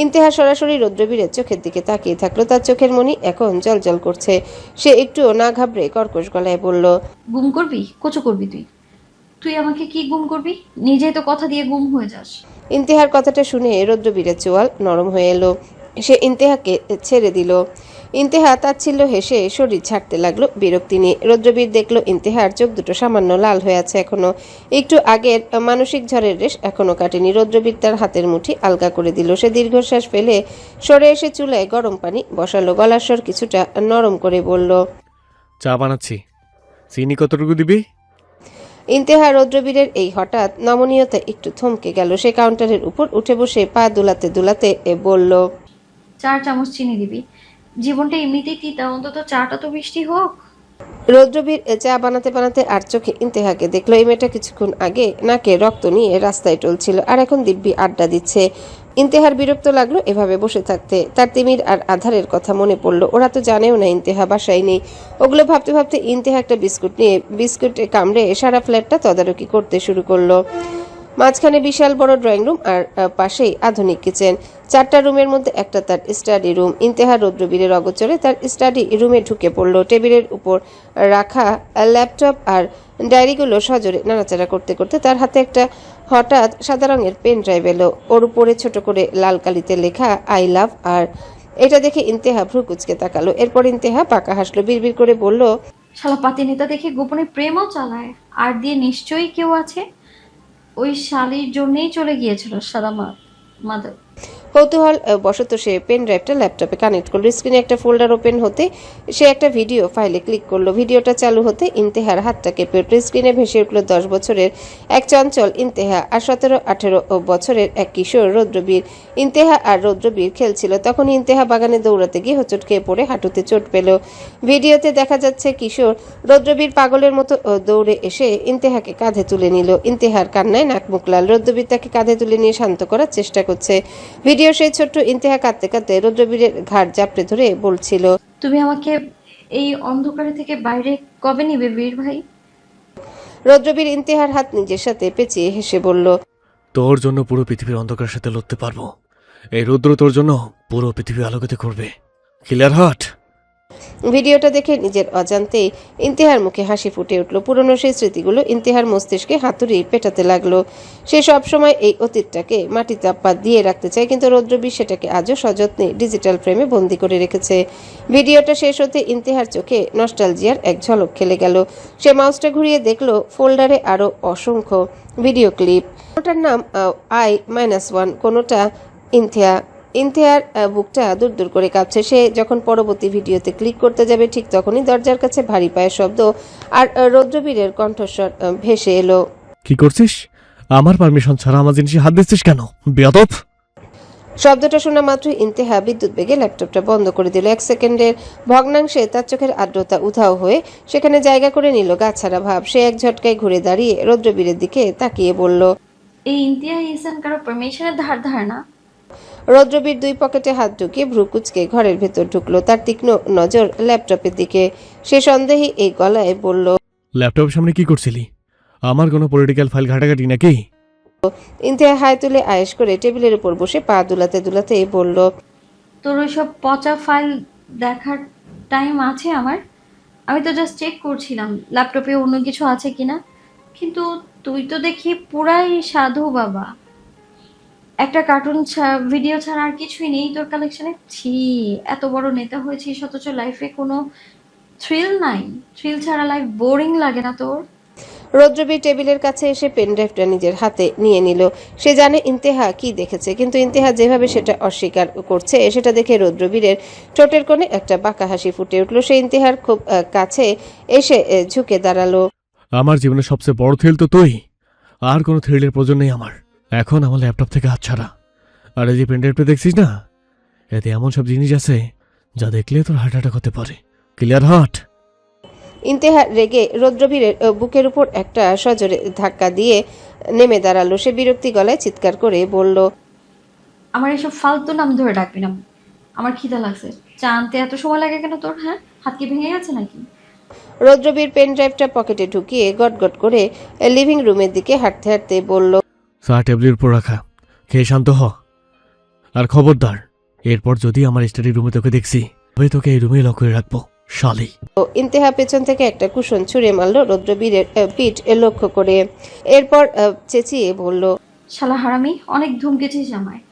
ইন্তেহা সরাসরি রৌদ্রবীরের চোখের দিকে তাকিয়ে থাকলো। তার চোখের মনি এখন জলজল করছে। সে একটুও না ঘাবড়ে কর্কশ গলায় বলল, গুম করবি? কচু করবি তুই? তুই আমাকে কি গুম করবি? নিজেই তো কথা দিয়ে গুম হয়ে যাস। ইন্তেহার কথাটা শুনে রৌদ্রবীরের চোয়াল নরম হয়ে এলো। সে ইন্তেহাকে ছেড়ে দিল। ইন্তেহা তাচ্ছিল্য হেসে শরীর ছাড়তে লাগলো বিরক্তি নিয়ে। রৌদ্রবীর দেখলো ইন্তেহার চোখ দুটো সামান্য লাল হয়ে আছে এখনো। একটু আগের মানসিক ঝড়ের রেশ এখনো কাটেনি। রৌদ্রবীর তার হাতের মুঠি আলগা করে দিল। সে দীর্ঘশ্বাস ফেলে সরে এসে চুলায় গরম পানি বসালো। গলার স্বর কিছুটা নরম করে বলল, চা বানাচ্ছি, চিনি কতটুকু দিবি? ইন্তেহা রৌদ্রবীরের এই হঠাৎ নমনীয়তা একটু থমকে গেল। সে কাউন্টারের উপর উঠে বসে পা দুলাতে দুলাতে বলল, 4 চামচ চিনি দিবি। জীবনটা এমনিতেই তিতা, অন্তত চাটা তো মিষ্টি হোক। রৌদ্রবীর চা বানাতে বানাতে আর চোখে ইন্তেহাকে দেখলো। এই মেয়েটা কিছুক্ষণ আগে নাকে রক্ত নিয়ে রাস্তায় টলছিল, আর এখন দিব্যি আড্ডা দিচ্ছে। ইন্তেহার বিরক্ত লাগলো এভাবে বসে থাকতে। তার তিমির আর আধারের কথা মনে পড়লো। ওরা তো জানেও না ইন্তেহা বাসায় নেই। ওগুলো ভাবতে ভাবতে ইন্তেহা একটা বিস্কুট নিয়ে বিস্কুটে কামড়ে সারা ফ্ল্যাটটা তদারকি করতে শুরু করলো। মাঝখানে বিশাল বড় ড্রয়িং রুম আর পাশেই আধুনিক কিচেন। 4টা রুমের মধ্যে একটা তার স্টাডি রুম। ইন্তেহা রৌদ্রবীরের অগোচরে তার স্টাডি রুমে ঢুকে পড়ল। টেবিলের উপর রাখা ল্যাপটপ আর ডায়েরিগুলো সজোরে নাড়াচাড়া করতে করতে তার হাতে একটা হঠাৎ সাদা রঙের পেন ড্রাইভ এলো। ওর উপরে ছোট করে লাল কালিতে লেখা আই লাভ আর। এটা দেখে ইন্তেহা ভ্রু কুচকে তাকালো। এরপর ইন্তেহা পাকা হাসলো, বিড়বিড় করে বলল, শালা পাতি নেতা দেখে গোপনে প্রেমও চালায়, আর দিয়ে নিশ্চয়ই কেউ আছে। ওই শালির জন্যই চলে গিয়েছিল সাদা মাধব। কৌতূহল বশত সে পেন ড্রাইভটা ল্যাপটপে কানেক্ট করলো। স্ক্রিনে একটা ফোল্ডার ওপেন হতে সে একটা ভিডিও ফাইলে ক্লিক করলো। ভিডিওটা চালু হতে ইন্তেহার হাতটা কেঁপে উঠল। স্ক্রিনে ভেসে উঠল 10 বছরের এক চঞ্চল ইন্তেহা আর 17-18 বছরের এক কিশোর রৌদ্রবীর। ইন্তেহা আর রৌদ্রবীর খেলছিল। তখন ইন্তেহা বাগানে দৌড়াতে গিয়ে হোঁচট খেয়ে পড়ে হাঁটুতে চোট পেল। ভিডিওতে দেখা যাচ্ছে কিশোর রৌদ্রবীর পাগলের মতো দৌড়ে এসে ইন্তেহাকে কাঁধে তুলে নিল। ইন্তেহার কান্নায় নাক মুখ লাল। রৌদ্রবীর তাকে কাঁধে তুলে নিয়ে শান্ত করার চেষ্টা করছে। ভিডিও সেই ছোট্ট ইন্তেহা কাঁদতে কাঁদতে রৌদ্রবীরের ঘাড় জাপটে ধরে বলছিল, তুমি আমাকে এই অন্ধকারে থেকে বাইরে কবে নিবে বীর ভাই? রৌদ্রবীর ইন্তেহার হাত নিজের সাথে পেঁচিয়ে হেসে বলল, তোর জন্য পুরো পৃথিবীর অন্ধকারের সাথে লড়তে পারবো। এই রৌদ্র তোর জন্য পুরো পৃথিবী আলোকিত করবে। ক্লিয়ার হাট। ভিডিওটা দেখে নিজের অজান্তেই ইন্তেহার মুখে হাসি ফুটে উঠল। পুরনো সেই স্মৃতিগুলো ইন্তেহার মস্তিষ্কে হাতুড়ি পেটাতে লাগলো। সে সবসময় এই অতীতটাকে মাটি চাপা দিয়ে রাখতে চায়, কিন্তু রৌদ্রবীর সেটাকে আজও সযত্নে ডিজিটাল ফ্রেমে বন্দি করে রেখেছে। ভিডিওটা শেষ হতে ইন্তেহার চোখে নস্টালজিয়ার এক ঝলক খেলে গেল। সে মাউসটা ঘুরিয়ে দেখলো ফোল্ডারে আরও অসংখ্য ভিডিও ক্লিপ। কোনোটার নাম I-1, কোনোটা ইন্তেহার বুকটা দূর দূর করে কাঁপছে। সে যখন পরবর্তী ভিডিওতে ক্লিক করতে যাবে ঠিক তখনই দরজার কাছে ভারী পায়ের শব্দ আর রৌদ্রবীরের কণ্ঠস্বর ভেসে এলো। কি করছিস? আমার পারমিশন ছাড়া আমার জিনিসে হাত দিচ্ছিস কেন, বেয়াদব? শব্দটা শোনা মাত্র ইন্তেহা বিদ্যুৎ বেগে ল্যাপটপটা বন্ধ করে দিল। 1 সেকেন্ডের ভগ্নাংশে তার চোখের আর্দ্রতা উধাও হয়ে সেখানে জায়গা করে নিল গাছাড়া ভাব। সে এক ঝটকায় ঘুরে দাঁড়িয়ে রৌদ্রবীরের দিকে তাকিয়ে বলল, এই ইন্তিয়া ইহসান কারো পারমিশনের ধার না। রৌদ্রবীর 2 পকেটে হাত ঢুকিয়ে ভ্রু কুচকে ঘরের ভেতর ঢুকলো। তার তীক্ষ্ণ নজর ল্যাপটপের দিকে। সে সন্দেহী এই গলায় বলল, ল্যাপটপের সামনে কি করছিলি? আমার কোনো পলিটিক্যাল ফাইল ঘাটাঘাটি নাকি? ইন্তেহা হাই তুলে আয়েশ করে টেবিলের উপর বসে পা দুলাতে দুলাতে বলল, তোর ওইসব পচা ফাইল দেখার টাইম আছে আমার? আমি তো জাস্ট চেক করছিলাম ল্যাপটপে অন্য কিছু আছে কিনা। কিন্তু তুই তো দেখি পুরাই সাধু বাবা। একটা কার্টুন ভিডিও ছাড়া আর কিছুই নেই তোর কালেকশনে। ছি, এত বড় নেতা হয়েছিস অথচ লাইফে কোনো থ্রিল নাই। থ্রিল ছাড়া লাইফ বোরিং লাগে না তোর? রৌদ্রবীর টেবিলের কাছে এসে পেনড্রাইভটা নিজের হাতে নিয়ে নিল। সে জানে ইন্তেহা কি দেখেছে, কিন্তু ইন্তেহা যেভাবে সেটা অস্বীকার করছে সেটা দেখে রৌদ্রবীরের ঠোঁটের কোণে একটা বাঁকা হাসি ফুটে উঠল। সে ইন্তেহার খুব কাছে এসে ঝুঁকে দাঁড়ালো। আমার জীবনের সবচেয়ে বড় থ্রিল তো তুই। আর কোনো থ্রিলের প্রয়োজন নেই আমার। এখন আমার ল্যাপটপ থেকে হাত ছাড়া। আর এই যে পেনড্রাইভটা দেখছিস না, এতে এমন সব জিনিস আছে যা দেখলে তোর হার্ট অ্যাটাক হতে পারে। ক্লিয়ার হাট। ইন্তেহা রেগে রৌদ্রবীরের বুকের উপর একটা সজোরে ধাক্কা দিয়ে নেমে দাঁড়ালো। সে বিরক্তি গলায় চিৎকার করে বলল, আমার এসব ফালতু নাম ধরে ডাকবি না। আমার খিদা লাগছে। চা আনতে এত সময় লাগে কেন তোর? হ্যাঁ, হাত কি ভেঙে গেছে নাকি? রৌদ্রবীর পেনড্রাইভটা পকেটে ঢুকিয়ে গটগট করে লিভিং রুমের দিকে হাঁটতে হাঁটতে বলল, চা টেবিলের উপর রাখা, খেয়ে শান্ত হ। আর খবরদার, এরপর যদি আমার স্টাডি রুমে তোকে দেখছি তবে তোকে এই রুমে লক করে রাখবো, শালি। ইন্তেহা পেছন থেকে একটা কুশন ছুঁড়ে মারল রৌদ্রবীরের পিঠ লক্ষ্য করে। এরপর চেঁচিয়ে বলল, শালা হারামি, অনেক ধমকেছিস আমায়।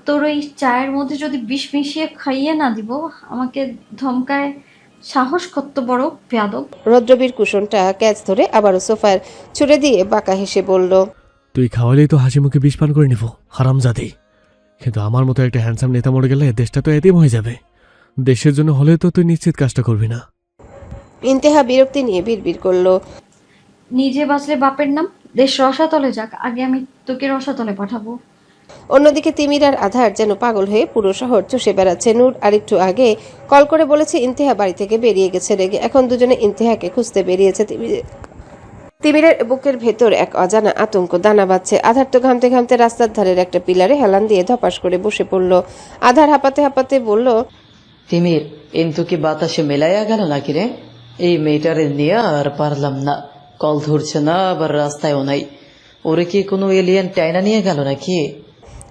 তোর ওই চায়ের মধ্যে যদি বিষ মিশিয়ে খাইয়ে না দিব আমাকে ধমকায়, সাহস কত বড় বেয়াদব! রৌদ্রবীর কুশনটা ক্যাচ ধরে আবারও সোফার ছুড়ে দিয়ে বাঁকা হেসে বলল, তুই খাওয়ালেই তো হাসি মুখে বিষ পান করে নিব, হারামজাদি। কিন্তু আমার মতো একটা হ্যান্ডসাম নেতা মরে গেলে দেশটা তো এতিম হয়ে যাবে। দেশের জন্য হলে তো তুই নিশ্চিত কাজটা করবি না। ইন্তেহা বিরক্তি নিয়ে বিড়বিড় করল, নিজে বাঁচলে বাপের নাম। দেশ রসাতলে যাক, আগে আমি তোকে রসাতলে পাঠাবো। অন্যদিকে তিমির আর আধার যেন পাগল হয়ে পুরো শহর চষে বেড়াচ্ছে। নূর আরেকটু আগে কল করে বলেছে ইন্তেহা বাড়ি থেকে বেরিয়ে গেছে রেগে। এখন দুজনে ইন্তেহাকে খুঁজতে বেরিয়েছে। তিমিরের বুকের ভেতর এক অজানা আতঙ্ক দানা বাঁধছে। আধার তো ঘামতে ঘামতে রাস্তার ধারের একটা পিলারে হেলান দিয়ে ধপাস করে বসে পড়ল। আধার হাঁপাতে হাঁপাতে বলল, তিমির, কিন্তু কি বাতাসে মেলাইয়া গেল নাকি রে? এই মেয়েটারে নিয়ে আর পারলাম না। কল ধরছে না, আবার রাস্তায়ও নাই। ওরে কি কোনো এলিয়েন টাইনা নিয়ে গেল নাকি?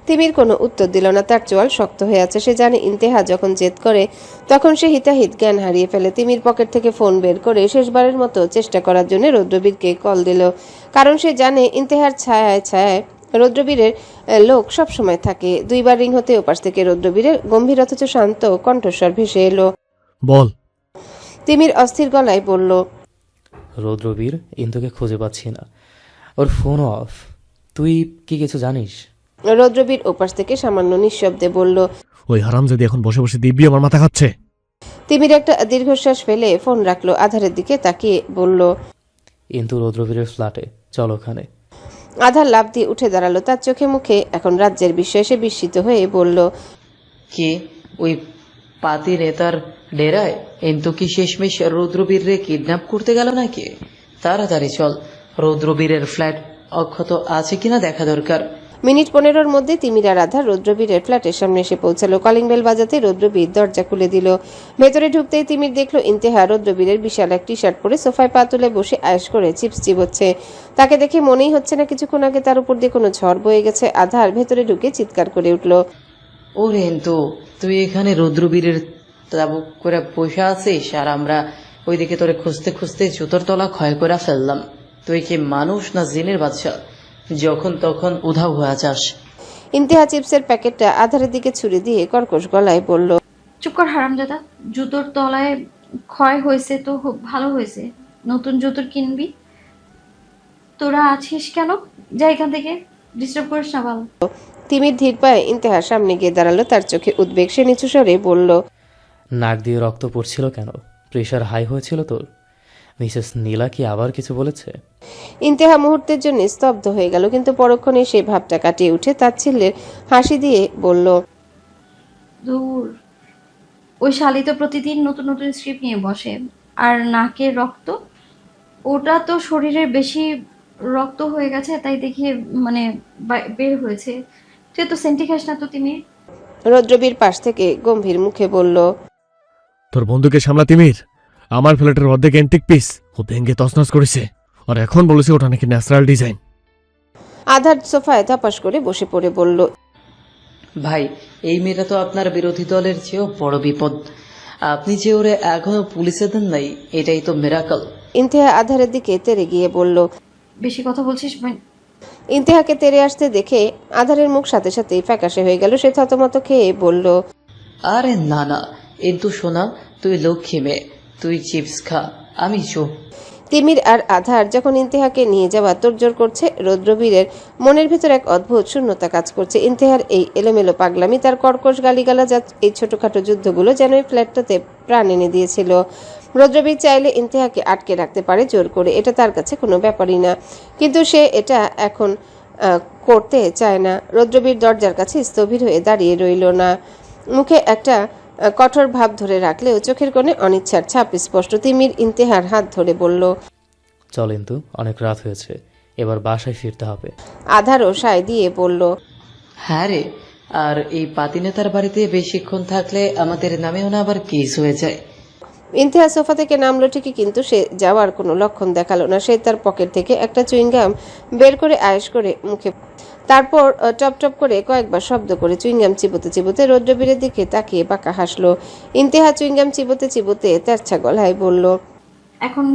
তিমির কোনো উত্তর দিল না। তার চোয়াল শক্ত হয়ে আছে। সে জানে ইন্তেহা যখন জেদ করে তখন সে হিতাহিত জ্ঞান হারিয়ে ফেলে। তিমির পকেট থেকে ফোন বের করে শেষবারের মতো চেষ্টা করার জন্য রৌদ্রবীরকে কল দিল। কারণ সে জানে ইন্তেহার ছায়ায় ছায়ায় রৌদ্রবীরের লোক সব সময় থাকে। 2 বার রিং হতে ওপাশ থেকে রৌদ্রবীরের গম্ভীর অথচ শান্ত কণ্ঠস্বর ভেসে এলো। বল। তিমির অস্থির গলায় বলল, রৌদ্রবীর, ইন্দুকে খুঁজে পাচ্ছি না। ওর ফোন অফ। তুই কি কিছু জানিস? রৌদ্রবীর ওপাশ থেকে সামান্য নিঃশব্দে বলল। ওই হারামজাদি এখন বসে বসে দিব্যি আমার মাথা খাচ্ছে। তিমির একটা দীর্ঘশ্বাস ফেলে ফোন রাখলো, আধারের দিকে তাকিয়ে বলল। কিন্তু রৌদ্রবীরের ফ্ল্যাটে, চল ওখানে। আধার লাফ দিয়ে উঠে দাঁড়ালো, তার চোখে মুখে এখন রাজ্যের বিস্ময়ে। সে বিস্মিত হয়ে বলল। কি ওই পাতি নেতার ডেরায় এন্তু কি শেষমেশ রৌদ্রবীররে কিডন্যাপ করতে গেল নাকি? তাড়াতাড়ি চল, রৌদ্রবীরের ফ্ল্যাট অক্ষত আছে কিনা দেখা দরকার। মিনিট 15-র মধ্যে তিমির আর আধার রৌদ্রবীরের ফ্ল্যাটের সামনে এসে পৌঁছালো। কলিং বেল বাজাতে রৌদ্রবীর দরজা খুলে দিল। ভেতরে ঢুকতেই তিমির দেখলো ইন্তেহা রৌদ্রবীরের বিশাল এক টি শার্ট পরে সোফায় পা তুলে বসে আয়েশ করে চিপস চিবোচ্ছে। তাকে দেখে মনেই হচ্ছে না কিছুক্ষণ আগে তার উপর দিয়ে কোনো ঝড় বয়ে গেছে। আধার ভেতরে ঢুকে চিৎকার করে উঠল। ওরে এন্তু, তুই এখানে রৌদ্রবীরের তাবুক করে বসে আছিস আর আমরা ওইদিকে তোরে খুঁজতে খুঁজতে জুতোর তলা ক্ষয় করে ফেললাম। তুই কি মানুষ না জিনের বাদশা, যখন তখন উধাও হয়ে যাস? ইন্তেহা চিপসের প্যাকেটটা আধারের দিকে ছুড়ে দিয়ে কর্কশ গলায় বলল। চুপ কর হারামজাদা, জুতোর তলায় ক্ষয় হয়েছে তো ভালো হয়েছে, নতুন জুতোর কিনবি। তোরা আছিস কেন? যা এখান থেকে, ডিস্টার্ব করিস না ভালো। তিমির ধীর পায়ে ইন্তেহার সামনে গিয়ে দাঁড়ালো, তার চোখে উদ্বেগ। সে নিচু স্বরে বলল। নাক দিয়ে রক্ত পড়ছিল কেন? প্রেশার হাই হয়েছিল তোর? মিসেস নীলা কি আবার কিছু বলেছে? ইন্তেহা মুহূর্তের জন্য স্তব্ধ হয়ে গেল, কিন্তু পরক্ষণে সেই ভাবটা কাটিয়ে উঠে তাচ্ছিল্যের হাসি দিয়ে বলল। দূর, ওই শালি তো প্রতিদিন নতুন নতুন স্ক্রিপ্ট নিয়ে বসে। আর নাকের রক্ত, ওটা তো শরীরের বেশি রক্ত হয়ে গেছে, তাই দেখি মানে বের হয়েছে। তুই তো সেন্টি খাস না তো তুমি? রৌদ্রবীর পাশ থেকে গম্ভীর মুখে বলল। তোর বন্ধুকে সামলা তিমির। আমার ফ্ল্যাটের অর্ধেক অ্যান্টিক পিস ও ভেঙ্গে তছনছ করেছে, আর এখন বলেছে ওটা নাকি ন্যাচারাল ডিজাইন। আধার সোফায় ধপাস করে বসে পড়ে বলল। ভাই, এই মেয়েটা তো আপনার বিরোধী দলের চেয়েও বড় বিপদ। আপনি যে ওরে এখনো পুলিশে দেন নাই, এটাই তো মিরাকল। ইন্তেহা আধারের দিকে তেরে গিয়ে বলল। বেশি কথা বলছিস ইন্তেহাকে তেরে আসতে দেখে আধারের মুখ সাথে সাথেই ফ্যাকাশে হয়ে গেল। সে থতমত খেয়ে বলল। আরে না না, এন্তু শোনা, তুই লক্ষ্মী মেয়ে, তুই চিপস খা, আমি চুপ। তিমির আর আধার যখন ইন্তেহাকে নিয়ে যাওয়া তোড়জোড় করছে, রৌদ্রবীরের মনের ভিতর এক অদ্ভুত শূন্যতা কাজ করছে। ইন্তেহার এই এলোমেলো পাগলামি, তার কর্কশ গালিগালাজ, এই ছোটখাটো যুদ্ধগুলো যেন এই ফ্ল্যাটটাতে প্রাণ এনে দিয়েছিল। রৌদ্রবীর চাইলে ইন্তেহাকে আটকে রাখতে পারে জোর করে, এটা তার কাছে কোনো ব্যাপারই না, কিন্তু সে এটা এখন করতে চায় না। রৌদ্রবীর দরজার কাছে স্থবির হয়ে দাঁড়িয়ে রইল না, মুখে একটা কঠোর ভাব ধরে রাখলেও চোখের কোণে অনিচ্ছার ছাপ স্পষ্ট। তিমির ইন্তেহার হাত ধরে বলল। চল কিন্তু, অনেক রাত হয়েছে, এবার বাসায় ফিরতে হবে। আধারও সায় দিয়ে বলল। হ্যাঁ রে, আর এই পাতি নেতার বাড়িতে বেশিক্ষণ থাকলে আমাদের নামেও না আবার কেস হয়ে যায়। ইন্তেহা সোফা থেকে নামলো ঠিকই, কিন্তু সে যাওয়ার কোনো লক্ষণ দেখালো না। সে তার পকেট থেকে একটা চুইংগাম বের করে আয়েশ করে মুখে, তারপর টপ টপ করে কয়েকবার শব্দ করে চুইংগাম চিবোতে চিবোতে রৌদ্রবীরের দিকে তাকিয়ে বাঁকা হাসলো। ইন্তেহা চুইংগাম চিবোতে চিবোতে তেরছা গলায় বলল। এখন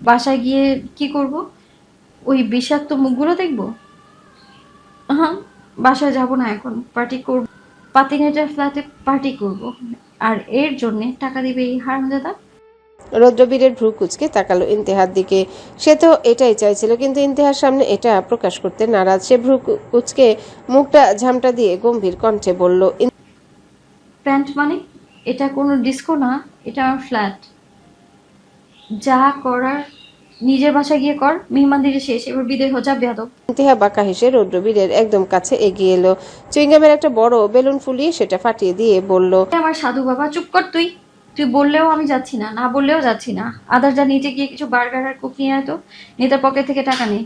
বাসায় গিয়ে কি করব? ওই বিষাক্ত মুখগুলো দেখবো? হ্যাঁ, বাসায় যাব না, এখন পার্টি করব, পাতিনেটার ফ্ল্যাটে পার্টি করব। আর এর জন্যে টাকা দিবে এই হারামজাদা। রৌদ্রবীরের ভ্রু কুচকে তাকালো ইন্তেহার দিকে। সে তো এটাই চাইছিল, কিন্তু ইন্তেহার সামনে এটা প্রকাশ করতে নারাজ। সে ভ্রু কুচকে মুখটা ঝামটা দিয়ে গম্ভীর কণ্ঠে বলল। প্যান্ট মানে? এটা কোনো ডিস্কো না, এটা আমার ফ্ল্যাট। যা করার নিজের বাসায় গিয়ে কর, মেহমানদিরে শেষ, এবার বিদায় হো, যা বেয়াদব। ইন্তেহা বাঁকা হেসে রৌদ্রবীরের একদম কাছে এগিয়ে এলো, চুইংগামের একটা বড় বেলুন ফুলিয়ে সেটা ফাটিয়ে দিয়ে বলল। আমার সাধু বাবা, চুপ কর তুই। তুই বললেও আমি যাচ্ছি না, না বললেও যাচ্ছি না। আধার যা নিচে গিয়ে কিছু বার্গার আর কুক নিয়ে আয় তো, নেতার পকেট থেকে টাকা নেই।